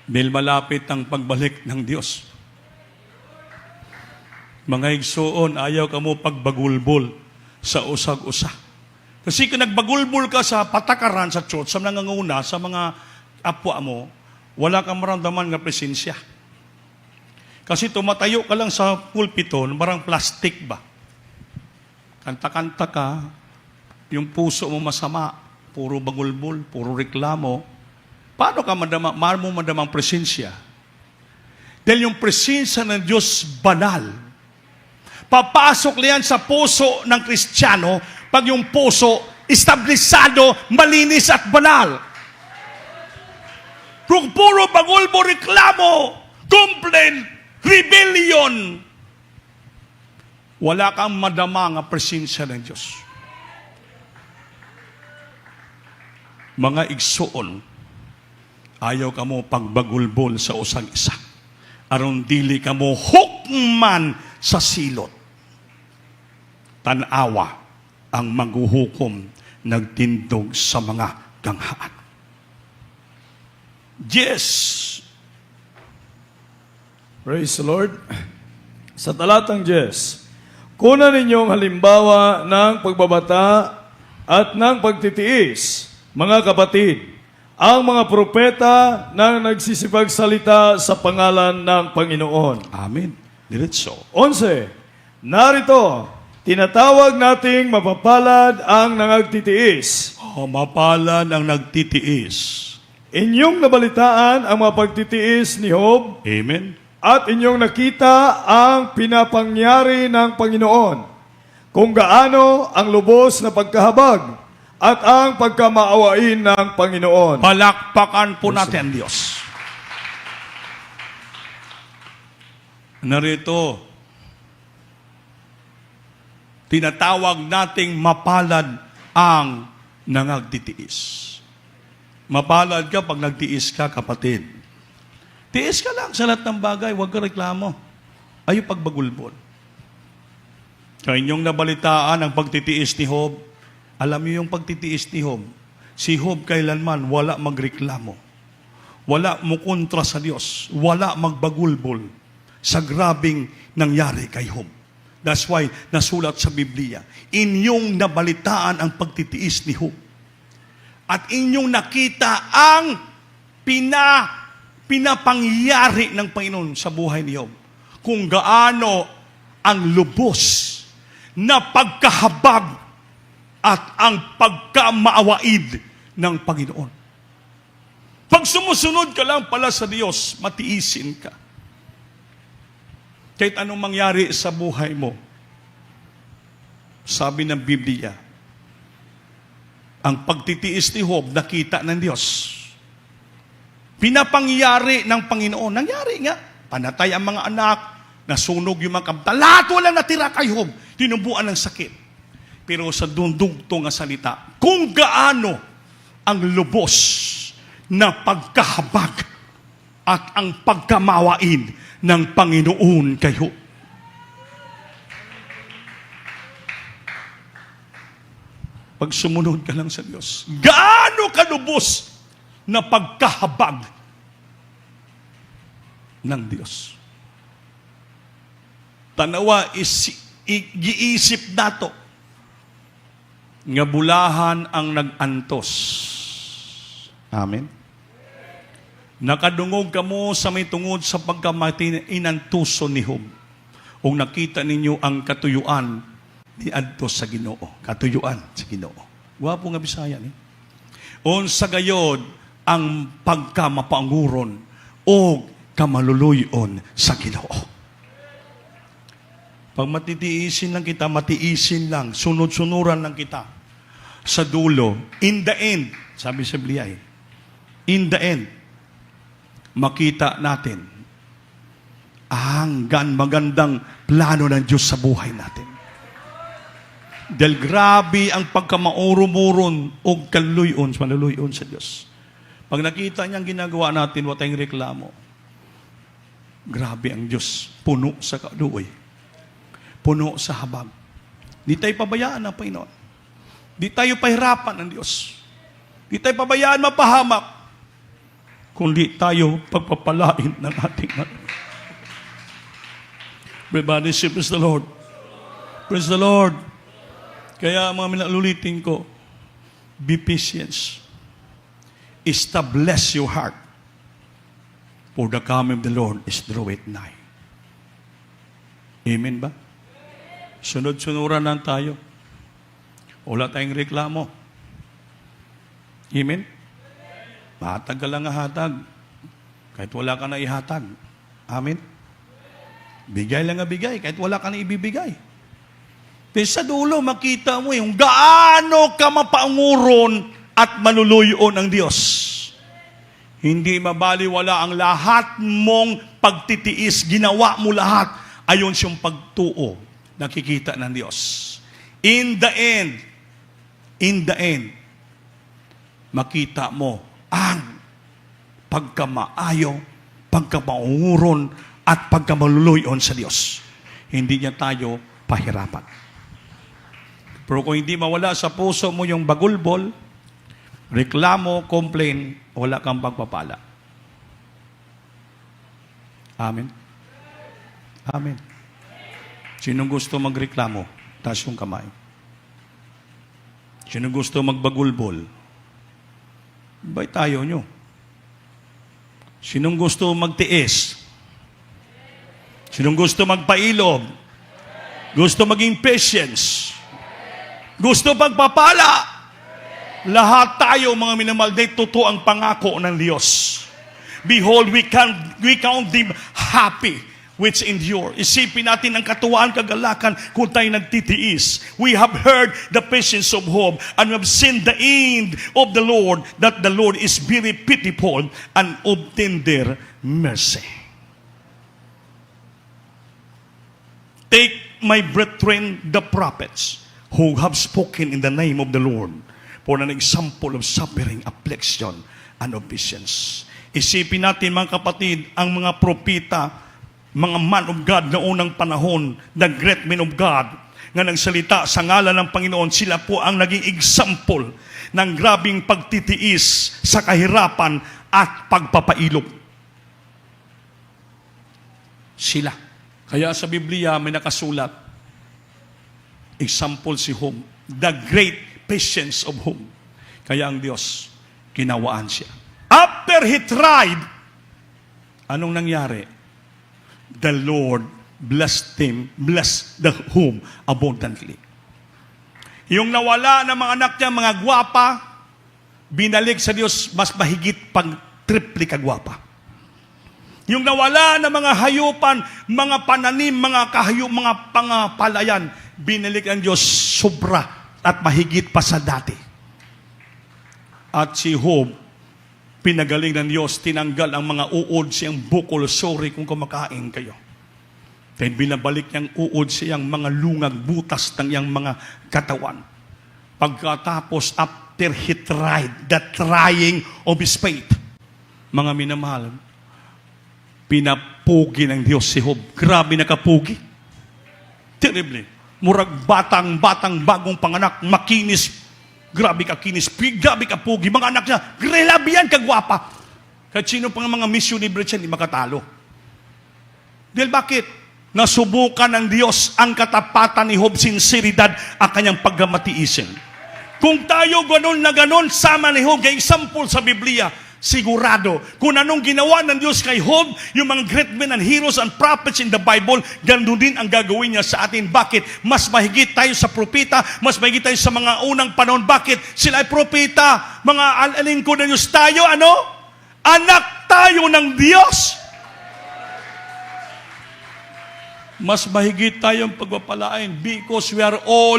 Dahil malapit ang pagbalik ng Diyos. Mga igsoon, ayaw ka mo pagbagulbol sa usag-usa. Kasi kung nagbagulbol ka sa patakaran sa church, sa nanganguna, sa mga kapwa mo, wala kang maramdaman ng presensya. Kasi tumatayo ka lang sa pulpito, parang plastic ba? Kanta-kanta ka, yung puso mo masama, puro bagulbol, puro reklamo. Paano ka madamang presensya? Dahil yung presensya ng Diyos banal. Papasok liyan sa puso ng Kristiyano pag yung puso establisado, malinis at banal. Kung puro bagulbo, reklamo, complaint, rebellion, wala kang madama nga presensya ng Diyos. Mga igsuon, ayaw ka mo pagbagulbol sa usang isa. Aron dili ka mo hukman sa silot. Tanawa ang maghuhukom nagtindog sa mga ganghaan. Yes. Praise the Lord. Sa talatang 10, kunan ninyong halimbawa ng pagbabata at ng pagtitiis, mga kapatid, ang mga propeta na nagsisipagsalita sa pangalan ng Panginoon. Amen. Diretso. 11, narito, tinatawag nating mapapalad ang nangagtitiis. Mapalad ang nagtitiis. Inyong nabalitaan ang mga pagtitiis ni Job Amen. at inyong nakita ang pinapangyari ng Panginoon, kung gaano ang lubos na pagkahabag at ang pagkamaawain ng Panginoon. Palakpakan po natin, Diyos. Narito, tinatawag nating mapalad ang nangagtitiis. Mapalad ka pag nagtiis ka, kapatid. Tiis ka lang sa lahat ng bagay, huwag ka reklamo. Ayaw pagbagulbol. Sa inyong nabalitaan ang pagtitiis ni Job, alam niyo yung pagtitiis ni Job. Si Job kailanman wala magreklamo. Wala mukontra sa Diyos. Wala magbagulbol sa grabing nangyari kay Job. That's why nasulat sa Biblia, inyong nabalitaan ang pagtitiis ni Job. At inyong nakita ang pinapangyari ng Panginoon sa buhay ni Job. Kung gaano ang lubos na pagkahabag at ang pagkamaawaid ng Panginoon. Pag sumusunod ka lang pala sa Diyos, matiisin ka. Kahit anong mangyari sa buhay mo, sabi ng Biblia, ang pagtitiis ni Job, nakita ng Diyos. Pinapangyari ng Panginoon. Nangyari nga. Panatay ang mga anak, nasunog yung mga kamta. Lahat walang natira kay Job. Tinubuan ng sakit. Pero sa dundugto nga salita, kung gaano ang lubos na pagkahabag at ang pagkamawain ng Panginoon kay Job. Pag sumunod ka lang sa Diyos, gaano kalubos na pagkahabag ng Diyos. Tanawa, giisip nato nga bulahan ang nag-antos. Amen. Nakadungog ka mo sa may tungod sa pagkamati inantuso ni Job. Kung nakita ninyo ang katuyuan ni Antos sa Ginoo. Katuyuan sa Ginoo. Wapo nga Bisaya ni. On sa gayod ang pagkamapanguron o kamaluluyon sa Ginoo. Pag matitiisin lang kita, matiisin lang, sunod-sunuran lang kita. Sa dulo, in the end, sabi sa Biblia, in the end, makita natin ang magandang plano ng Diyos sa buhay natin. Dahil grabe ang pagkamauro-muron o maluluyon sa Diyos. Pag nakita niya ang ginagawa natin, wala tayong reklamo. Grabe ang Diyos. Puno sa kaluoy. Puno sa habag. Di tayo pabayaan ng Panginoon. Di tayo pahirapan ng Diyos. Di tayo pabayaan mapahamak. Kundi tayo pagpapalain ng ating Everybody say, praise the Lord. Praise the Lord. Kaya mga minalulitin ko, be patient. Establish your heart. For the coming of the Lord is draweth nigh. Amen ba? Sunod-sunuran lang tayo. Wala tayong reklamo. Amen? Mahatag ka lang hatag. Kahit wala ka na ihatag. Amen? Bigay lang nga bigay. Kahit wala ka na ibibigay. Pero sa dulo, makita mo yung gaano ka mapanguron at maluluyon ang Diyos. Hindi mabaliwala ang lahat mong pagtitiis. Ginawa mo lahat. Ayon siyang pagtuo. Nakikita ng Diyos. In the end, makita mo ang pagkamaayo, pagkamaunguron, at pagkamaluluyon sa Diyos. Hindi niya tayo pahirapan. Pero kung hindi mawala sa puso mo yung bagulbol, reklamo, complain, wala kang pagpapala. Amen? Amen. Sinong gusto magreklamo? Taas yung kamay. Sinong gusto magbagulbol? Bay tayo nyo. Sinong gusto magtiis? Sinong gusto magpailog? Gusto maging patience? Gusto pagpapala? Lahat tayo, mga minamalday, totoo ang pangako ng Diyos. Behold, we count them happy which endure. Isipin natin ang katuwaan, kagalakan kung tayo nagtitiis. We have heard the patience of Job and we have seen the end of the Lord, that the Lord is very pitiful and of tender mercy. Take, my brethren, the prophets who have spoken in the name of the Lord for an example of suffering, affliction, and obedience. Isipin natin, mga kapatid, ang mga propita, mga man of God na unang panahon, the great men of God, nga nagsalita sa ngalan ng Panginoon, sila po ang naging example ng grabing pagtitiis sa kahirapan at pagpapailog. Sila. Kaya sa Biblia may nakasulat, Example si Job. The great patience of Job. Kaya ang Diyos, kinawaan siya. After he tried, anong nangyari? The Lord blessed the whom abundantly. Yung nawala ng mga anak niya, mga gwapa, binalik sa Diyos mas mahigit pang triple kagwapa. Yung nawala ng mga hayupan, mga pananim, mga kahayop, mga pangapalayan, binalik ang Diyos sobra at mahigit pa sa dati. At si Job, pinagaling ng Diyos, tinanggal ang mga uod siyang bukol, sorry kung kumakain kayo. Then binabalik niyang uod siyang mga lungag, butas ng iyang mga katawan. Pagkatapos, after he tried, the trying of his faith, mga minamahal, pinapugi ng Diyos si Job. Grabe nakapugi. Terribly. Murag batang bagong panganak, makinis, grabe ka kinis, grabe ka pugi. Mga anak niya, grabe yan, kagwapa. Kahit sino pang mga Miss Universe yan, di makatalo. Dahil bakit? Nasubukan ng Diyos ang katapatan ni Job, sinseridad, ang kanyang paggamatiisin. Kung tayo ganon na ganon, sama ni Job, kay example sa Biblia, sigurado, kung anong ginawa ng Diyos kay Job, yung mga great men and heroes and prophets in the Bible, ganoon din ang gagawin niya sa atin. Bakit? Mas mahigit tayo sa propeta, mas mahigit tayo sa mga unang panahon. Bakit? Sila ay propeta, mga alingkod ng Diyos. Tayo, ano? Anak tayo ng Diyos. Mas mahigit tayong pagpapalain because we are all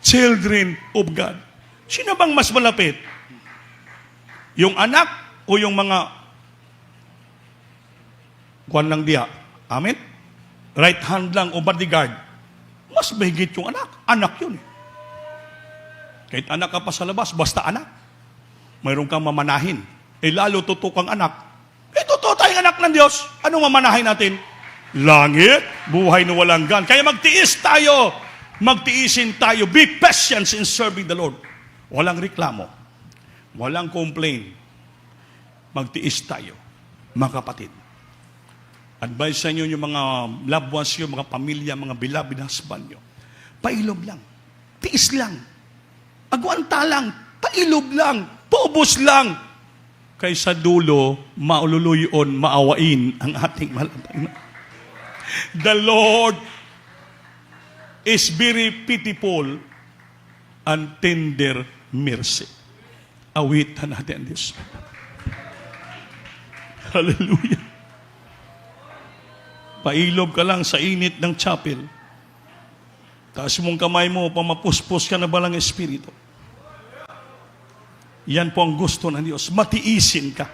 children of God. Sino bang mas malapit? Yung anak o yung mga kuwan lang diya? Amen? Right hand lang o bodyguard? Mas mahigit yung anak. Anak yun. Kahit anak ka pa sa labas, basta anak. Mayroon kang mamanahin. Lalo tutok ang anak. Totoo tayong anak ng Diyos. Anong mamanahin natin? Langit, buhay na walang gan. Kaya magtiis tayo. Magtiisin tayo. Be patient in serving the Lord. Walang reklamo. Walang complain. Magtiis tayo. Mga kapatid. Advice sa inyo yung mga loved ones nyo, mga pamilya, mga beloved husband nyo. Pailob lang. Tiis lang. Agwanta lang. Pailob lang. Paubos lang. Kaysa dulo, maululuyon, maawain ang ating malatang. The Lord is very pitiful and tender mercy. Awitan natin ang Diyos. Hallelujah. Pailob ka lang sa init ng chapel. Taas mong kamay mo, pamapuspos ka na balang espiritu. Yan po ang gusto ng Diyos. Matiisin ka.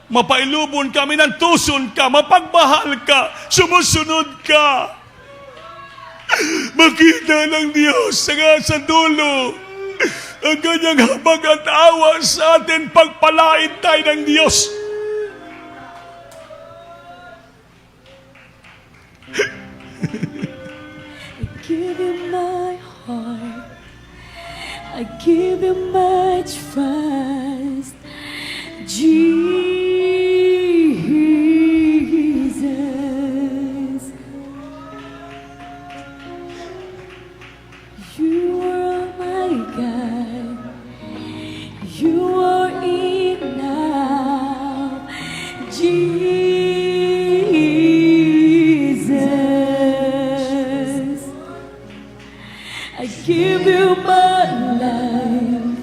Mapailubon kami ng tuson ka, mapagmahal ka, sumusunod ka. Makita ng Diyos sa dulo ang kanyang habag at awa sa atin, pagpalain tayo ng Diyos. I give you my heart, I give you my trust, Jesus. You are my God, you are enough, Jesus. I give you my life,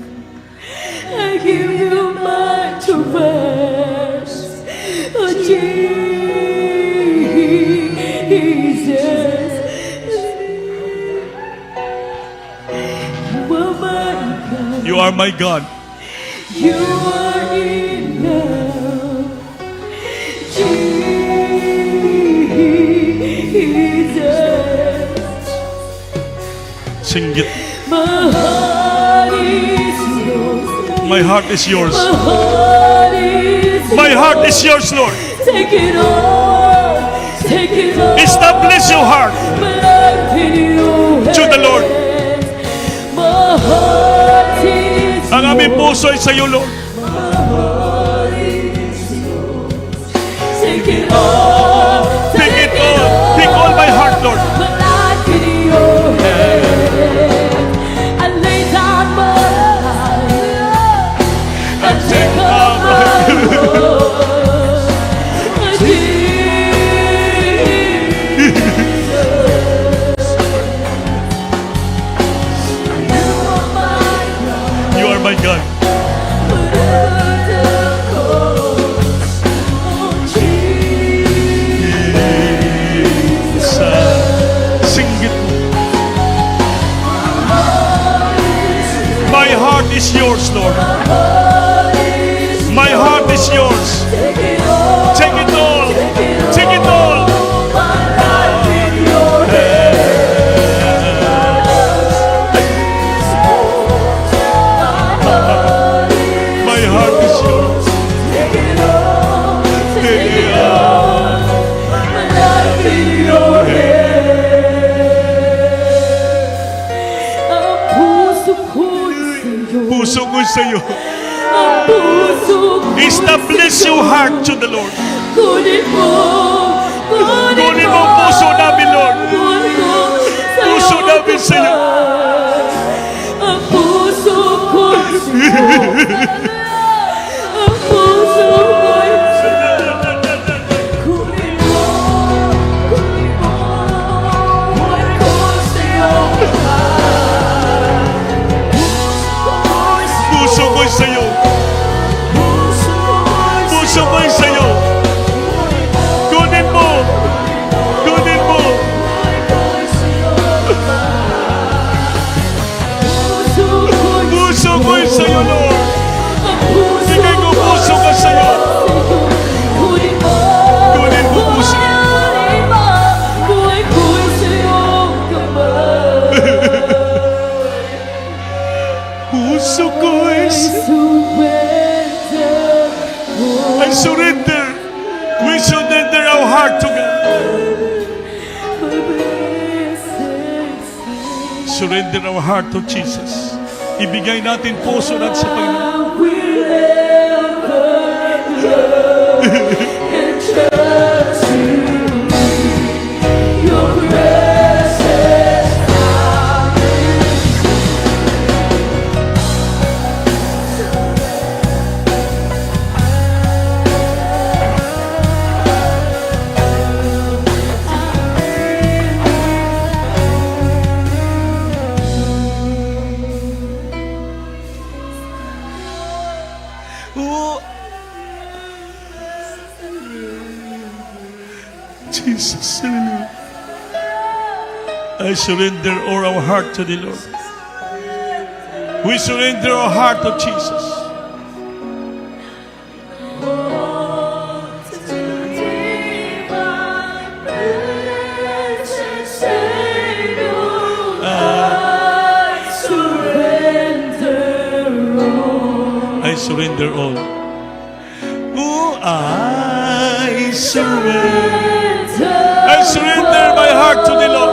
I give you my trust, oh Jesus. You are my God. You are my God. You are enough, Jesus. Sing it. My heart is yours. My heart is yours. My heart is yours. My heart is yours, Lord. Take it all. Take it all. Establish your heart My life in your hands. to the Lord. My heart is Ang aming puso ay sa iyo, Lord. My heart is yours. Take it all. Take it all. Take all my heart, Lord. My life in your hands. yours, Lord. My heart is yours. Take it all. Take it all. Take it all. My life in your My heart is yours. Take it all. Take it all. My life in your Ang puso ko'y sa'yo. Puso ko sa iyo. Ang puso ko'y Establish your heart to the Lord. Kunin mo. Kunin mo ang puso namin, Lord. Kunin mo sa'yo. Puso namin sa iyo. Ang puso ko'y sa'yo. Ang puso ko'y kunin mo. Kunin mo. Kunin ko sa'yo. Puso ko sa iyo. Puso ko sa iyo. Kunin mo. Kunin mo. Puso ko sa iyo, Lord. Bigay ko puso ko sa iyo. Kunin mo. Kunin mo puso. Kunin mo. Kunin ko sa'yo kamay. Puso ko I surrender. I surrender. We surrender our heart to God. My blessed Surrender our heart to Jesus. Ibigay natin puso natin sa Panginoon. I will ever love and trust you. Your presence Oh. Jesus, hallelujah. I surrender all our heart to the Lord. We surrender our heart to Jesus. I surrender all. Oh, I surrender. I surrender my heart to the Lord.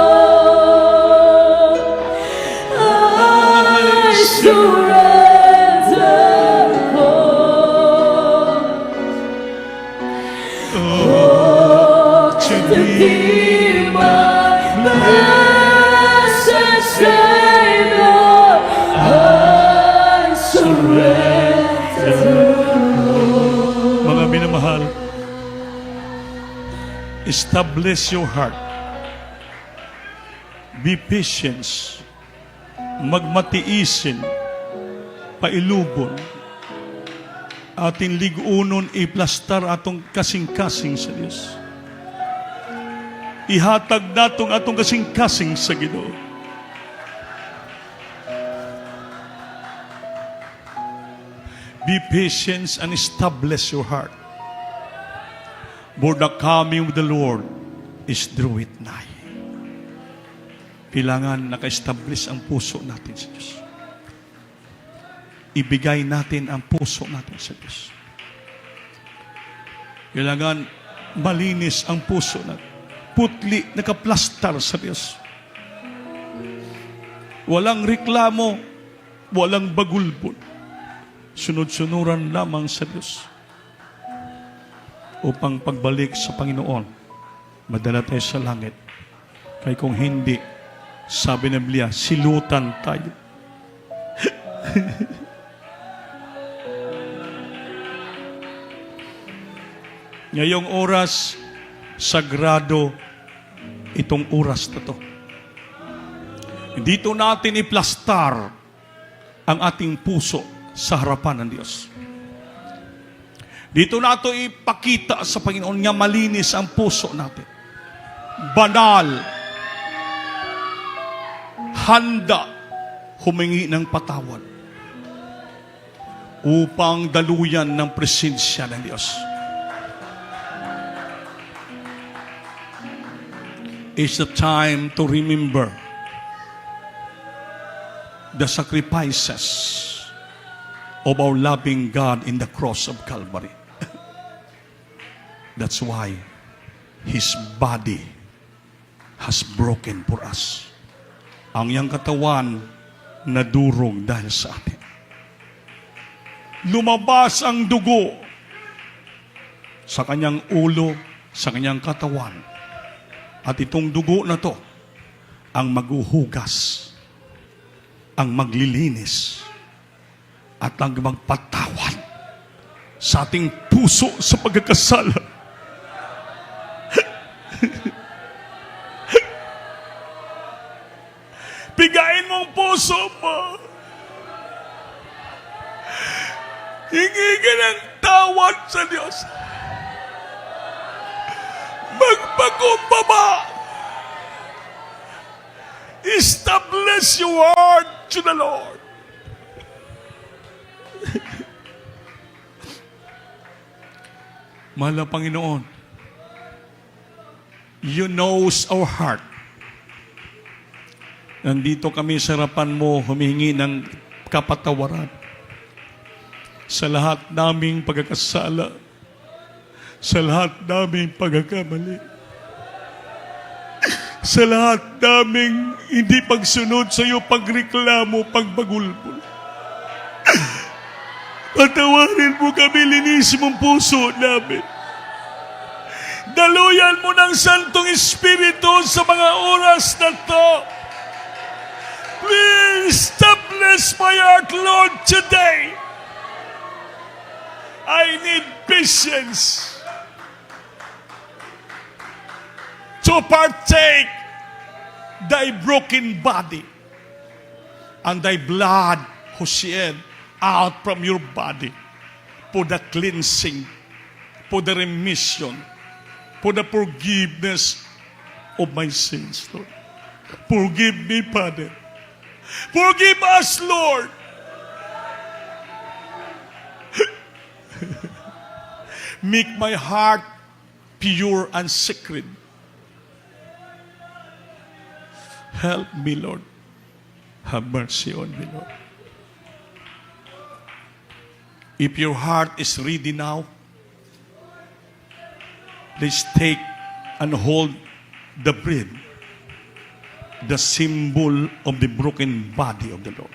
I surrender all To to thee. thee, my blessed Savior. I surrender. Mga minamahal, establish your heart. Be patient. Magmatiisin. Pailubon. Ating ligunon iplastar atong kasing-kasing sa Diyos. Ihatag natong atong kasing-kasing sa Ginoo. Be patient and establish your heart. For the coming of the Lord is draweth nigh. Kailangan naka-establish ang puso natin sa Diyos. Ibigay natin ang puso natin sa Diyos. Kailangan malinis ang puso natin. Putli, nakaplastar sa Diyos. Walang reklamo, walang bagulbon. Sunod-sunuran lamang sa Diyos. Upang pagbalik sa Panginoon, madala tayo sa langit. Kaya kung hindi, sabi ng Biblia, silutan tayo. Ngayong oras, sagrado itong oras na to. Dito natin iplastar ang ating puso sa harapan ng Diyos. Dito nato ipakita sa Panginoon nga malinis ang puso natin. Banal. Handa humingi ng patawad. upang daluyan ng presensya ng Diyos. It's the time to remember the sacrifices of our loving God in the cross of Calvary. That's why His body has broken for us. Ang iyang katawan nadurog dahil sa atin. Lumabas ang dugo sa kanyang ulo, sa kanyang katawan. At itong dugo na to ang maghuhugas, ang maglilinis, at ang magpatawad sa ating puso sa pagkakasala. Bigayin mo ang puso mo. Hingi ka ng tawad sa Diyos. Magpakumbaba. Establish your heart to the Lord. Mahal na Panginoon, You knows our heart. Nandito kami sa harapan mo, humihingi ng kapatawaran sa lahat naming pagkakasala, sa lahat naming pagkakamali, sa lahat naming hindi pagsunod sa iyo, pagreklamo, pagbagulbol. Patawarin mo kami, linisin mong puso namin. Daluyan mo ng Santong Espiritu sa mga oras na to. Please establish my heart, Lord, today. I need patience to partake thy broken body and thy blood who shed out from your body for the cleansing, for the remission, for the forgiveness of my sins, Lord. Forgive me, Father. Forgive us, Lord. Make my heart pure and sacred. Help me, Lord. Have mercy on me, Lord. If your heart is ready now, let's take and hold the bread, the symbol of the broken body of the Lord.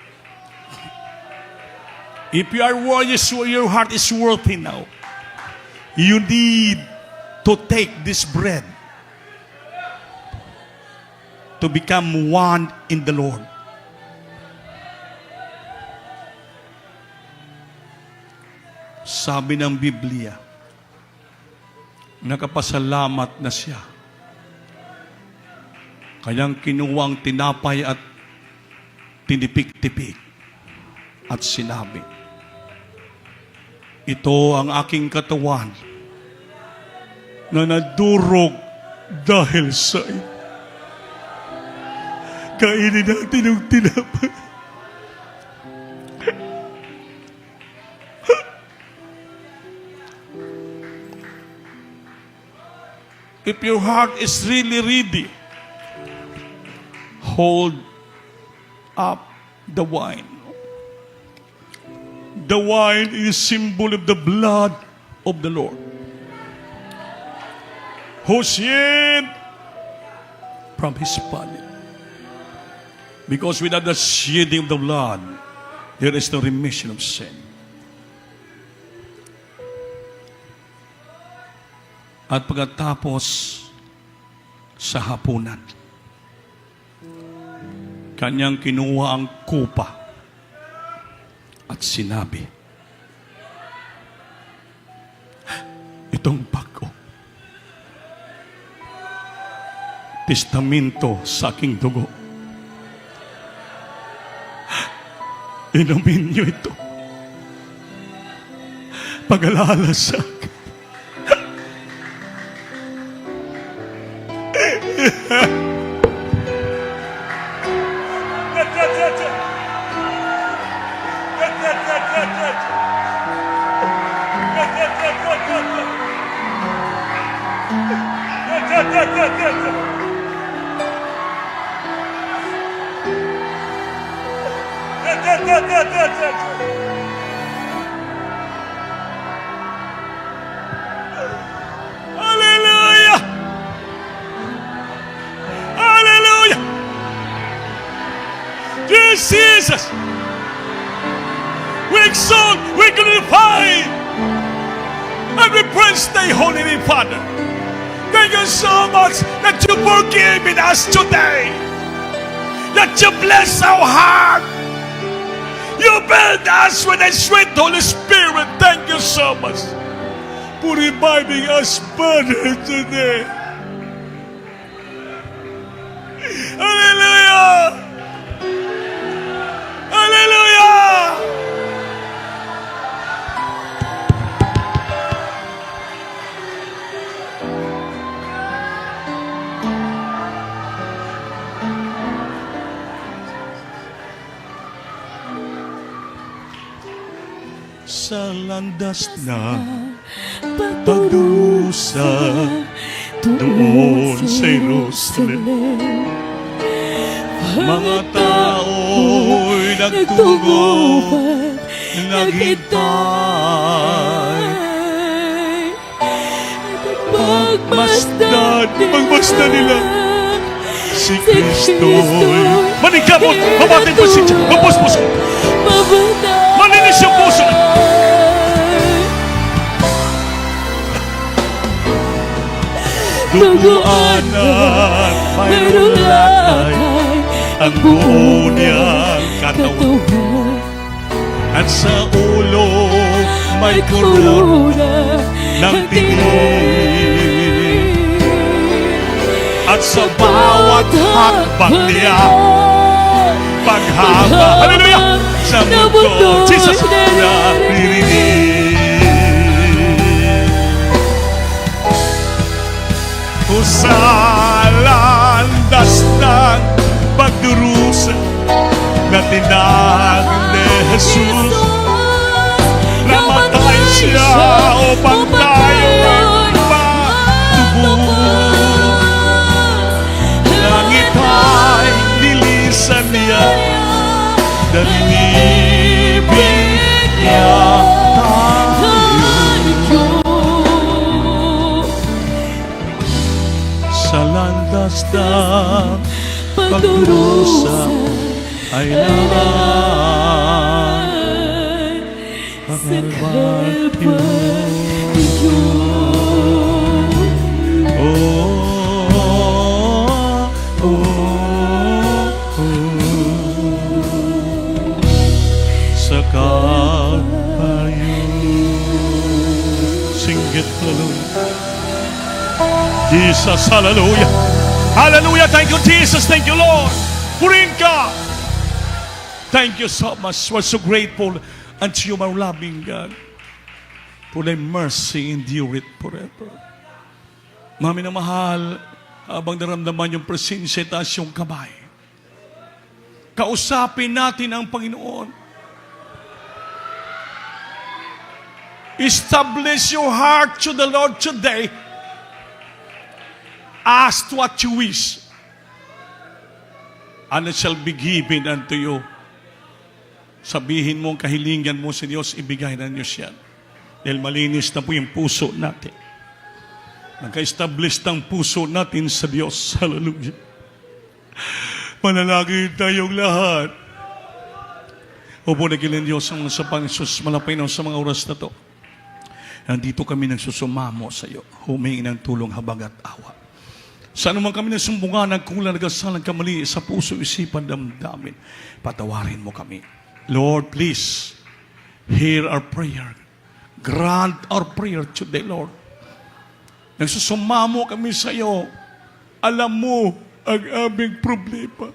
If you are worthy, so your heart is worthy now, you need to take this bread to become one in the Lord. Sabi ng Biblia, nakapasalamat na siya. Kanyang kinuwang tinapay at tinipik-tipik at sinabi, ito ang aking katawan na nadurog dahil sa iyo. Kainin natin ang tinapay. If your heart is really ready, hold up the wine. The wine is symbol of the blood of the Lord, who shed from His body. Because without the shedding of the blood, there is no remission of sin. At pagkatapos sa hapunan, kanyang kinuha ang kupa at sinabi, itong bago, testamento sa aking dugo. Inumin niyo ito. Pag-alala sa akin. Hallelujah! Hallelujah! Dear Jesus, we exalt, we glorify, and we praise thy holy name, Father. Thank you so much that you forgive us today, that you bless our heart. You build us with a sweet Holy Spirit. Thank you so much for reviving us, Father, today. Hallelujah! Hallelujah! Sa landas na pagdurusa doon sa Jerusalem, mga tao'y nagtugod, naghintay. Pagmasdan nila si Kristo'y manigkamot, mabating po si mapuspos, maninis yung puso. Duguan at mayroong lakay ang buo niyang katawan, at sa ulo may korona ng tingin, at sa bawat hakbang niya paghaba, hallelujah, sa mundo, Jesus, naririnig. Sa landas ng pagdurusa na tinag ni Jesus, namatay siya upang tayo'y matubos. Langit ay nilisan niya, dalinibig niya sa landas ng pagdurusa ay naman Kalbaryo. Sa Kalbaryo. Sing it, hallelujah. Jesus, hallelujah. Hallelujah. Thank you, Jesus. Thank you, Lord. Purihin ka. Thank you so much. We're so grateful unto you, my loving God, for thy mercy endure it forever. Mami na mahal, habang naramdaman yung presensya, taas yung kamay. Kausapin natin ang Panginoon. Establish your heart to the Lord today. Ask what you wish, and it shall be given unto you. Sabihin mo ang kahilingan mo sa Diyos, ibigay na Diyos yan. Dahil malinis na po yung puso natin. Nagka-establish ng puso natin sa Diyos. Hallelujah. Manalangin tayong lahat. Opo, nagilan Diyos ang sa Panginoon, malapay na sa mga oras na to. Nandito kami nagsusumamo sa iyo, humingi ng tulong, habag at awa. Saan naman kami nasumbungan ng kulang, nagasalang kamali sa puso, isipan, damdamin, patawarin mo kami. Lord, please, hear our prayer. Grant our prayer today, Lord. Nagsusumamo kami sa iyo. Alam mo ang aming problema.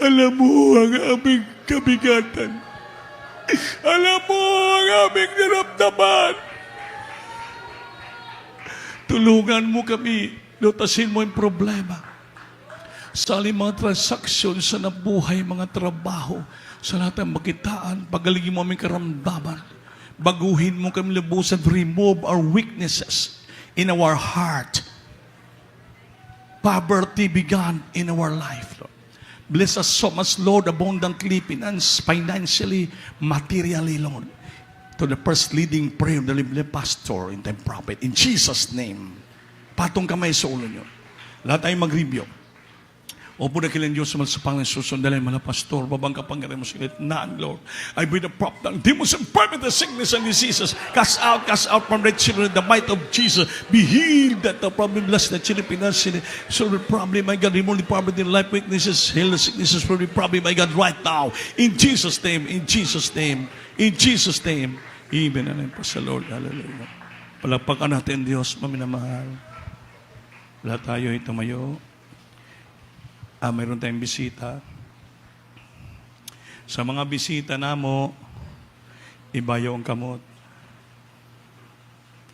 Alam mo ang aming kabigatan. Alam mo ang aming naramdaman. Tulungan mo kami. Lutasin mo yung problema. Sa aling mga transaksyon, sa nabuhay, mga trabaho, sa lahat ng makitaan, pagalingin mo aming karamdaman. Baguhin mo kami lubusan, remove our weaknesses. in our heart. Poverty began in our life, Lord. Bless us so much, Lord, abundantly, financially, materially, Lord. To the first leading prayer of the living pastor and the prophet. In Jesus' name. Patong kamay sa ulo nyo. Lahat ay mag-review. Opo na kilang Diyos sa Panginoon susundalay mga pastor, babang kapangyarihan mo silit naan, Lord. I breathe the prop ng demons and permit the sickness and diseases. Cast out from the children, the might of Jesus. Be healed that the problem, bless the children, pinasili. So the problem, my God, remove the poverty, life weaknesses, heal the sicknesses from the problem, my God, right now. In Jesus' name, in Jesus' name, in Jesus' name. Amen. Amen po sa Lord. Hallelujah. Palagpakan natin, Diyos, maminamahal. Lahat tayo ay tumayo. Mayroon tayong bisita. Sa mga bisita namo, ibayo ang kamot.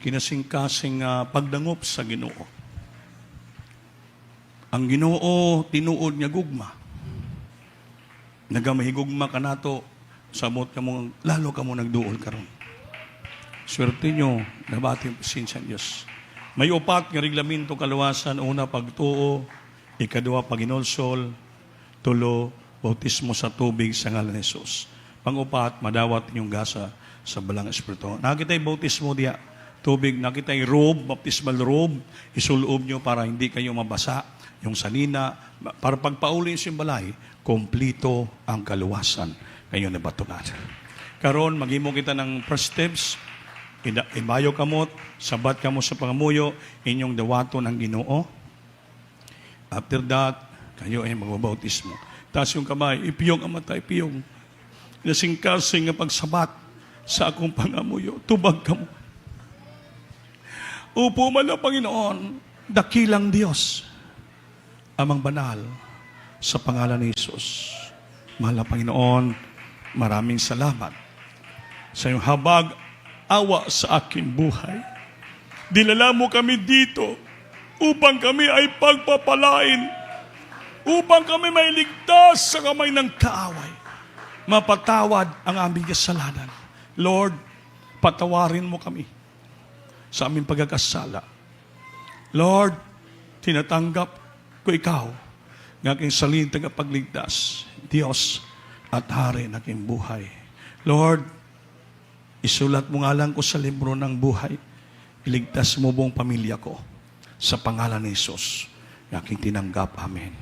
Kinasing-kasing pagdangop sa Ginoo. Ang Ginoo, tinuod niya gugma. Nagamahigugma ka nato, samot ka mo, lalo ka mo nagduol karon. Swerte nyo, nabati ang pasensya ng Diyos. May upat nga reglamento kaluwasan, una pagtuo, ikadua paginolsol, tulo, bautismo sa tubig sa ngalan ni Jesus. Pang-upat, madawat inyong gasa sa balang espiritu. Nakita yung bautismo diya, tubig, nakita yung robe, baptismal robe, isuloob nyo para hindi kayo mabasa, yung salina, para pagpauli yung simbalay, komplito ang kaluwasan kayo na batunan. Karon, maghimo kita ng first steps, ibayo kamot, sabat kamo sa pangamuyo, inyong dawaton ang Ginoo. After that, kayo ay magbabautismo. Taas yung kamay, ipiyong ang mata, ipiyong. Nasing-kasing nga pagsabat sa akong pangamuyo, tubag ka mo. Upo man ang Panginoon, dakilang Diyos, amang banal, sa pangalan ni Jesus. Mahal na Panginoon, maraming salamat sa iyong habag, awa sa aking buhay. Dinala mo kami dito upang kami ay pagpapalain, upang kami may ligtas sa kamay ng kaaway. Mapatawad ang aming kasalanan. Lord, patawarin mo kami sa aming pagkakasala. Lord, tinatanggap ko ikaw ng aking salitang pagligtas, Diyos at Hari ng aking buhay. Lord, isulat mo nga lang ko sa libro ng buhay. Iligtas mo buong pamilya ko sa pangalan ni Jesus. Aking tinanggap. Amen.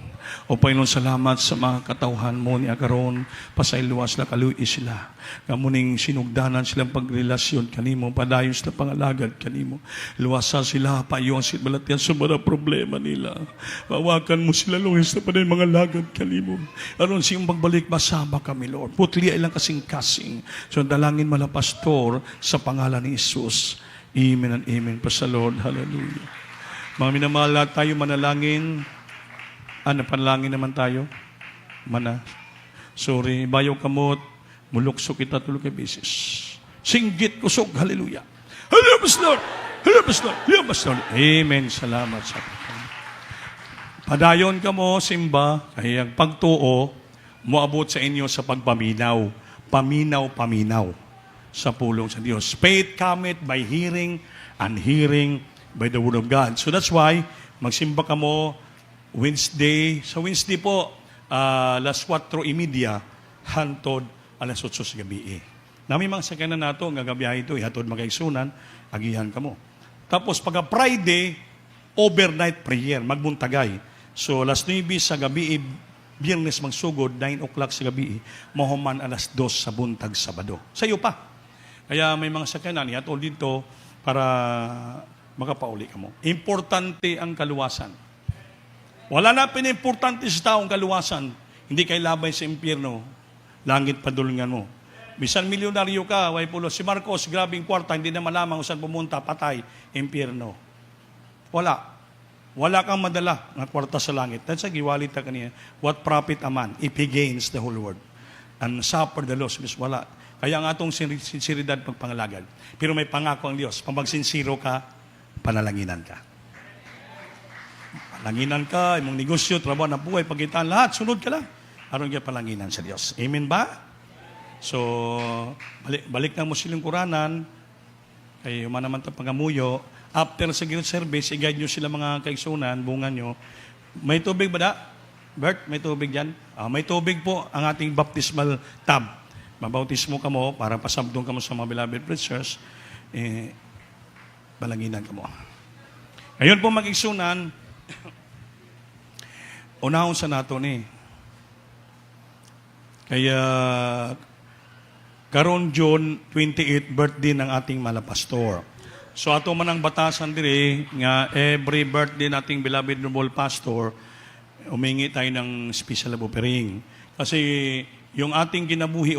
O Panginoon, salamat sa mga katauhan mo ni Agaron. Pasayluwas na kaluwi sila. Kamuning sinugdanan silang pagrelasyon kanimo. Padayon sila pangalagad kanimo. Luwasa sila, payuan sila balatian sa mga problema nila. Mawakan mo sila, luwis na padayon mga lagad kanimo. Aron siyang pagbalik, masama kami, Lord. Putli ay lang kasing-kasing. So dalangin mala pastor sa pangalan ni Jesus. Amen and amen. Pa sa Lord. Hallelujah. Mga minamahal, tayo manalangin. Panalangin naman tayo. Sorry, bayo kamot, mulukso kita tulog kay bisis. Singgit kusog, hallelujah. Hallelujah, Pastor! Hallelujah, Pastor! Hallelujah, Pastor! Amen, salamat sa Panginoon. Padayon ka mo, simba, kaya ang pagtuo, moabot sa inyo sa pagpaminaw. Paminaw sa pulong sa Diyos. Faith cometh by hearing, and hearing by the word of God. So that's why, magsimba ka mo, Wednesday, sa Wednesday po, alas 4:30, hantod alas 8 sa gabi. Nami mga sakyanan nato, ang gagabiyahe ito, ihatod magaigsunan, agihan ka mo. Tapos pagka Friday, overnight prayer, magbuntagay. So alas 9 sa gabi, Biyernes magsugod, 9 o'clock sa gabi, mahuman alas 2 sa buntag Sabado. Sa iyo pa. Kaya may mga sakyanan, ihatod dito para makapauli ka mo. Importante ang kaluwasan. Wala na pinimportante sa taong kaluwasan. Hindi kay labay sa impyerno. Langit padulungan mo. Bisan milyonaryo ka, way pulo. Si Marcos, grabing kwarta, hindi na malamang kung saan pumunta, patay, impyerno. Wala. Wala kang madala ng kwarta sa langit. That's a giwalit ta kaniya. What profit a man if he gains the whole world and suffer the loss? Wala. Kaya ang atong sinseridad pagpangalagad. Pero may pangako ang Diyos. Pag magsinsiro ka, panalanginan ka. Palanginan ka, imong negosyo, trabaho na buhay, pagitan, lahat, sunod ka lang. Aron ka palanginan sa Diyos. Amen ba? So, balik na mo silang kuranan, kay naman ito pangamuyo, after sa guild service, i-guide nyo sila mga kaigsunan, bunga nyo. May tubig ba da? Bert, may tubig dyan? May tubig po ang ating baptismal tub. Mabautismo ka mo, para pasabdong ka mo sa mga beloved preachers, balanginan ka mo. Ngayon po mag-igsunan, unahon sa nato ni. Kaya, karon June 28, birthday ng ating malapastor. So ato man ang batasan dire nga every birthday nating beloved noble pastor, umingi tayo ng special offering. Kasi yung ating kinabuhi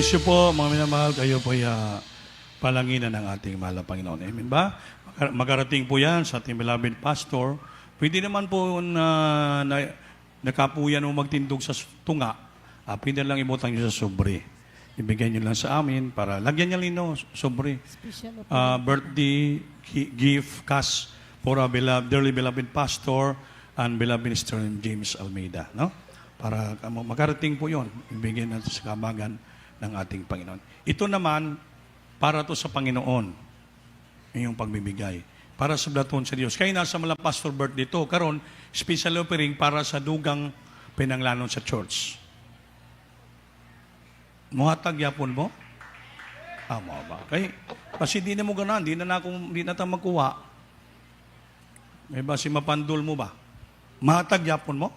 bless you po, mga minamahal. Kayo po palanginan ng ating mahal na Panginoon. Amen ba? Magarating po yan sa ating beloved pastor. Pwede naman po nakapuyan o magtindog sa tunga. Pwede lang ibutang nyo sa sobre. Ibigay nyo lang sa amin para lagyan niya lino, sobre. Birthday gift, cash for our dearly beloved pastor and beloved Mr. James Almeida. No? Para makarating po yon, ibigay natin sa kabagan ng ating Panginoon. Ito naman, para to sa Panginoon, yung pagbibigay. Para sa blaton sa Diyos. Kaya nasa mala pastor birthday to, karon special offering para sa dugang pinanglanon sa church. Muhatag yapon mo? Mo ba? Kasi di na mo ganan, di na tayo magkuha. May basi mapandol mo ba? Mahatag yapon mo?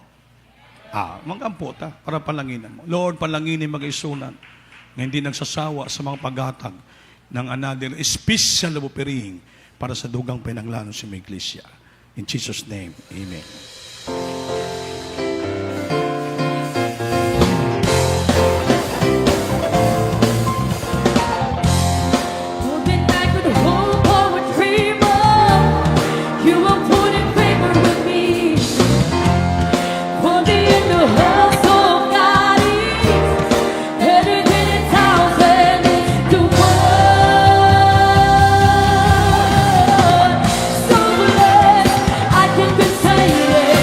Mangkampo ta, para palanginan mo. Lord, palanginin mag-isunan na hindi nagsasawa sa mga paghatag ng another special offering para sa dugang pinanglanon sa mga iglesia. In Jesus' name, Amen. Moving back with hope or a dream of you were putting favor with me. For the end of us, oh God is better than 1,000 to 1. So blessed, I can contain it.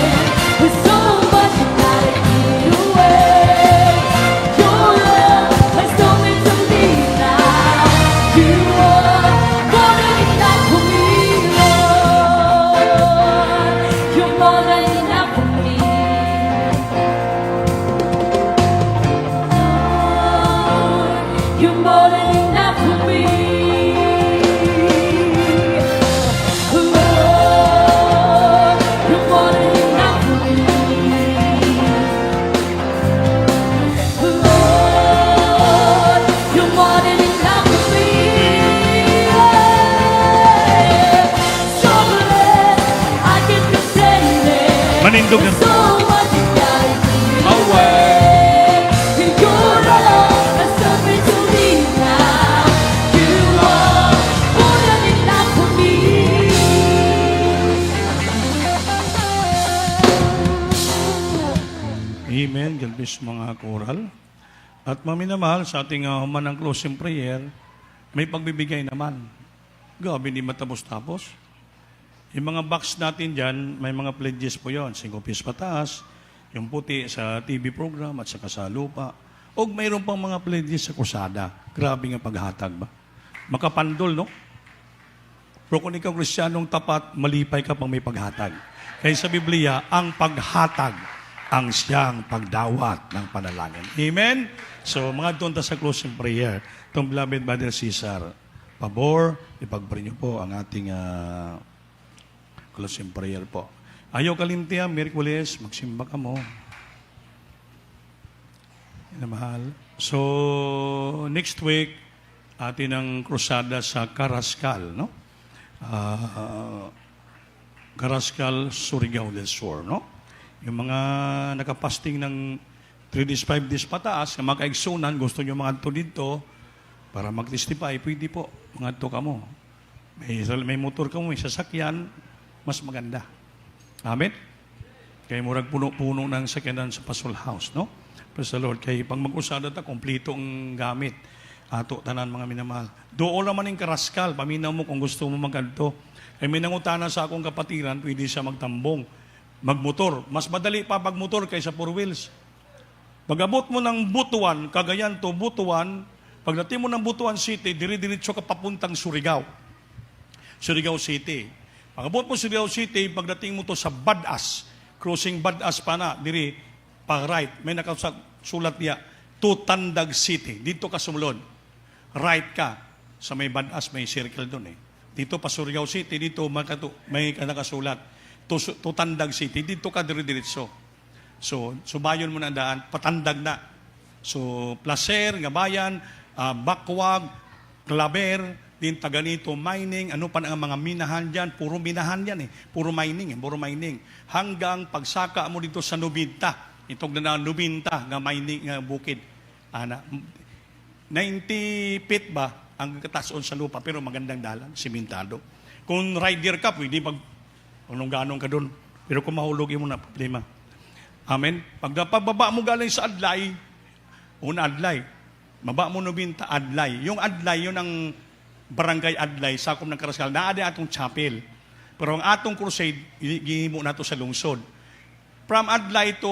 With so much I gotta give away. Your love has come into me now. You are more than enough for me, Lord. You're more than enough for me. You're more than enough for me. Lord, you're more than enough for me. Lord, you're more than enough for me. So blessed, I can contain it. Manindog yan. So much you gotta give away. Your love has come into me now. You are more than enough for me. Amen. God bless mga koral. At maminamahal sa ating humanang closing prayer, may pagbibigay naman. Gabi, hindi matapos-tapos. Yung mga box natin dyan, may mga pledges po yon. 5 pies pataas, yung puti sa TV program at saka sa lupa. O mayroon pang mga pledges sa kusada. Grabe nga paghatag ba? Makapandol, no? Pero kung ikaw Kristiyanong tapat, malipay ka pang may paghatag. Kaya sa Biblia, ang paghatag ang siyang pagdawat ng panalangin. Amen? So, mga doon sa closing prayer, itong beloved Brother Cesar, pabor, ipag-pray niyo po ang ating closing prayer po. Ayaw kalimtiya, Miyerkules, magsimba ka mo. Yan ang mahal. So, next week, atin ang krusada sa Carrascal, no? Carrascal, Surigao del Sur, no? Yung mga nakapasting ng 3 days, 5 days pataas, na mga kaigsunan, gusto nyo mga dito para mag-testify, pwede po, mga ka mo. May motor ka mo, may sasakyan, mas maganda. Amen? Kaya murag puno-puno ng sakyanan sa Pasol House, no? Praise the Lord. Kaya pag mag-usada ta, kompleto ang gamit. Ato, tanan mga minamahal. Doon naman yung Carrascal, paminaw mo kung gusto mo magkanto. Kaya may nangutana sa akong kapatiran, pwede siya magtambong, magmotor. Mas madali pa pagmotor kaysa 4 wheels. Pag-abot mo ng Butuan, Cagayan to Butuan, pagdating mo ng Butuan City, dire-diretso ka papuntang Surigao. Surigao City. Pag-abot mo Surigao City, pagdating mo to sa Badas, crossing Badas pa na, diri, pag-right, may nakasulat niya, to Tandag City. Dito ka sumulod. Right ka. Sa may Badas, may circle doon eh. Dito pa Surigao City, dito may nakasulat. To Tandag City, dito ka dire-diretso. So, subayon mo na ang daan, patandag na. So, Placer, Ngabayan, Bakwag, Claver, din taganito, mining, ano pa ang mga minahan dyan, puro minahan yan eh. Puro mining. Hanggang pagsaka mo dito sa Nubinta, itong na Nubinta, nga mining, nga bukid. 90 feet ba ang katason sa lupa, pero magandang dalan, simentado. Kung rider ka, pwede pag anong ganong ka doon. Pero kung mahulog mo na, problema. Amen? Pag napababa mo galing sa adlay, una adlay, baba mo nubinta adlay. Yung adlay, yun ang barangay adlay, sakop ng Karaskal, naade atong chapel. Pero ang atong crusade, gihimo na to sa lungsod. From adlay to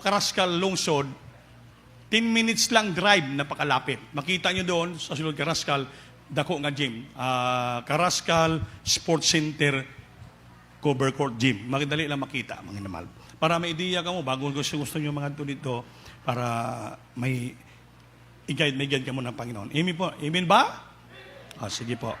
Karaskal lungsod, 10 minutes lang drive, napakalapit. Makita nyo doon sa sulod Karaskal, dako nga gym. Karaskal Sports Center Cover Court Gym. Magdali lang makita, mga namal. Para may ideya ka mo, bago gusto nyo mga ito dito, para may i-guide ka mo ng Panginoon. Amen po? Amen ba? Sige po.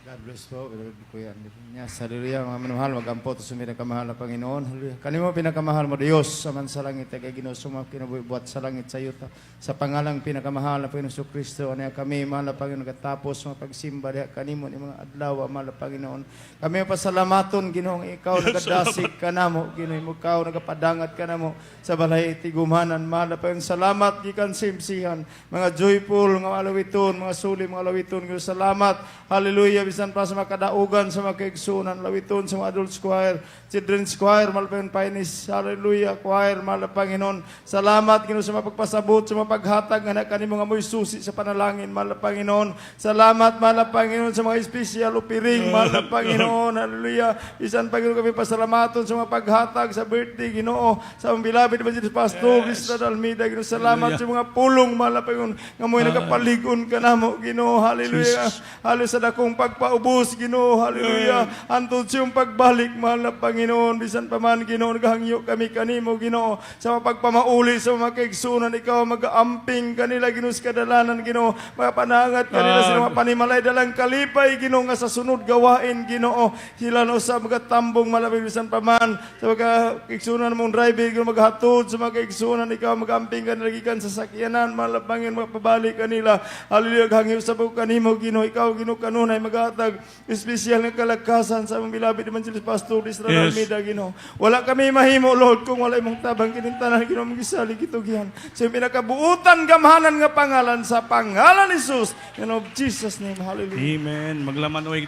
God bless po, Kuya Nias. Hallelujah, mga manuhal, magampo to sumira kamahal na Panginoon. Hallelujah. Kanimo pinakamahal mo, Diyos, saman sa langit, kay Ginoo sumap kinabubuhat sa langit sa yuta. Sa pangalang pinakamahal na Panginoon Kristo, ano kami, mahal na Panginoon, katapos mga pagsimba, diha kanimo ni mga adlaw, mahal na Panginoon. Kami pasalamaton, Ginoong ikaw, nagadasig ka namo, Ginoong ikaw, nagapadangat ka namo, sa balay tigumanan, mahal na Panginoon. Salamat, gikan simsihan, mga joyful, mga alawiton, mga suli, mga alawiton, Ginoong salamat, hallelujah, bisan pa sa mga kadaugan, sa mga kaigsunan, lawiton, sa mga adults choir, children's choir, malapang painis, hallelujah, choir, mahal na Panginoon. Salamat, Ginoon, sa mga pagpasabot, sa mga paghatag, anak kanimo nga mo'y susi sa panalangin, mahal na Panginoon. Salamat, mahal na Panginoon, sa mga special upiring, mahal na Panginoon, hallelujah. Bisan Panginoon kami pasalamaton sa mga paghatag, sa birthday, Ginoo, sa mga bilabid, Evangelist Pastor, Lisa Almeida, Ginoo, salamat sa mga pulong, mahal na Panginoon, nga mo'y nagapaligon ka namo, Ginoo, hallelujah. Hallelujah, sa dakong pagpaubos, Ginoo, hallelujah. Antod siyong pagbalik, mahal na Panginoon, bisan pa man, Ginoo, naghangyo kami kanimo, Ginoo, sa mga pagpamauli, sa mga kaigsunan, ikaw mag-aamping kanila, Ginoo, sa kadalanan, Ginoo, mapanangat kanila sa mga panimalay, dalang kalipay, Ginoo, nga sa sunod gawain, Ginoo, sila no sa mga tambong malapit, bisan pa man, sa mga kaigsunan mong driver, Ginoo, maghatod, sa mga kaigsunan, ikaw mag-aamping kanila, gikan sa sakyanan, mahal na Panginoon, mapabalik kanila, hallelujah, hangyo sa buong kanimo, Ginoo, ikaw, Ginoo, kanunay, maghatag, espesyal ng kalakasan sa mga bilabid Evangelist Pastor Israel Almeida, Ginoo. Wala kami mahimo, Lord, kung wala imong tabang kinintanan, Ginoo, magisalig ito, Gihan. Sa pinakabuutan, gamahanan nga pangalan, sa pangalan ni Jesus, in of Jesus' name, hallelujah. Amen. Maglaman o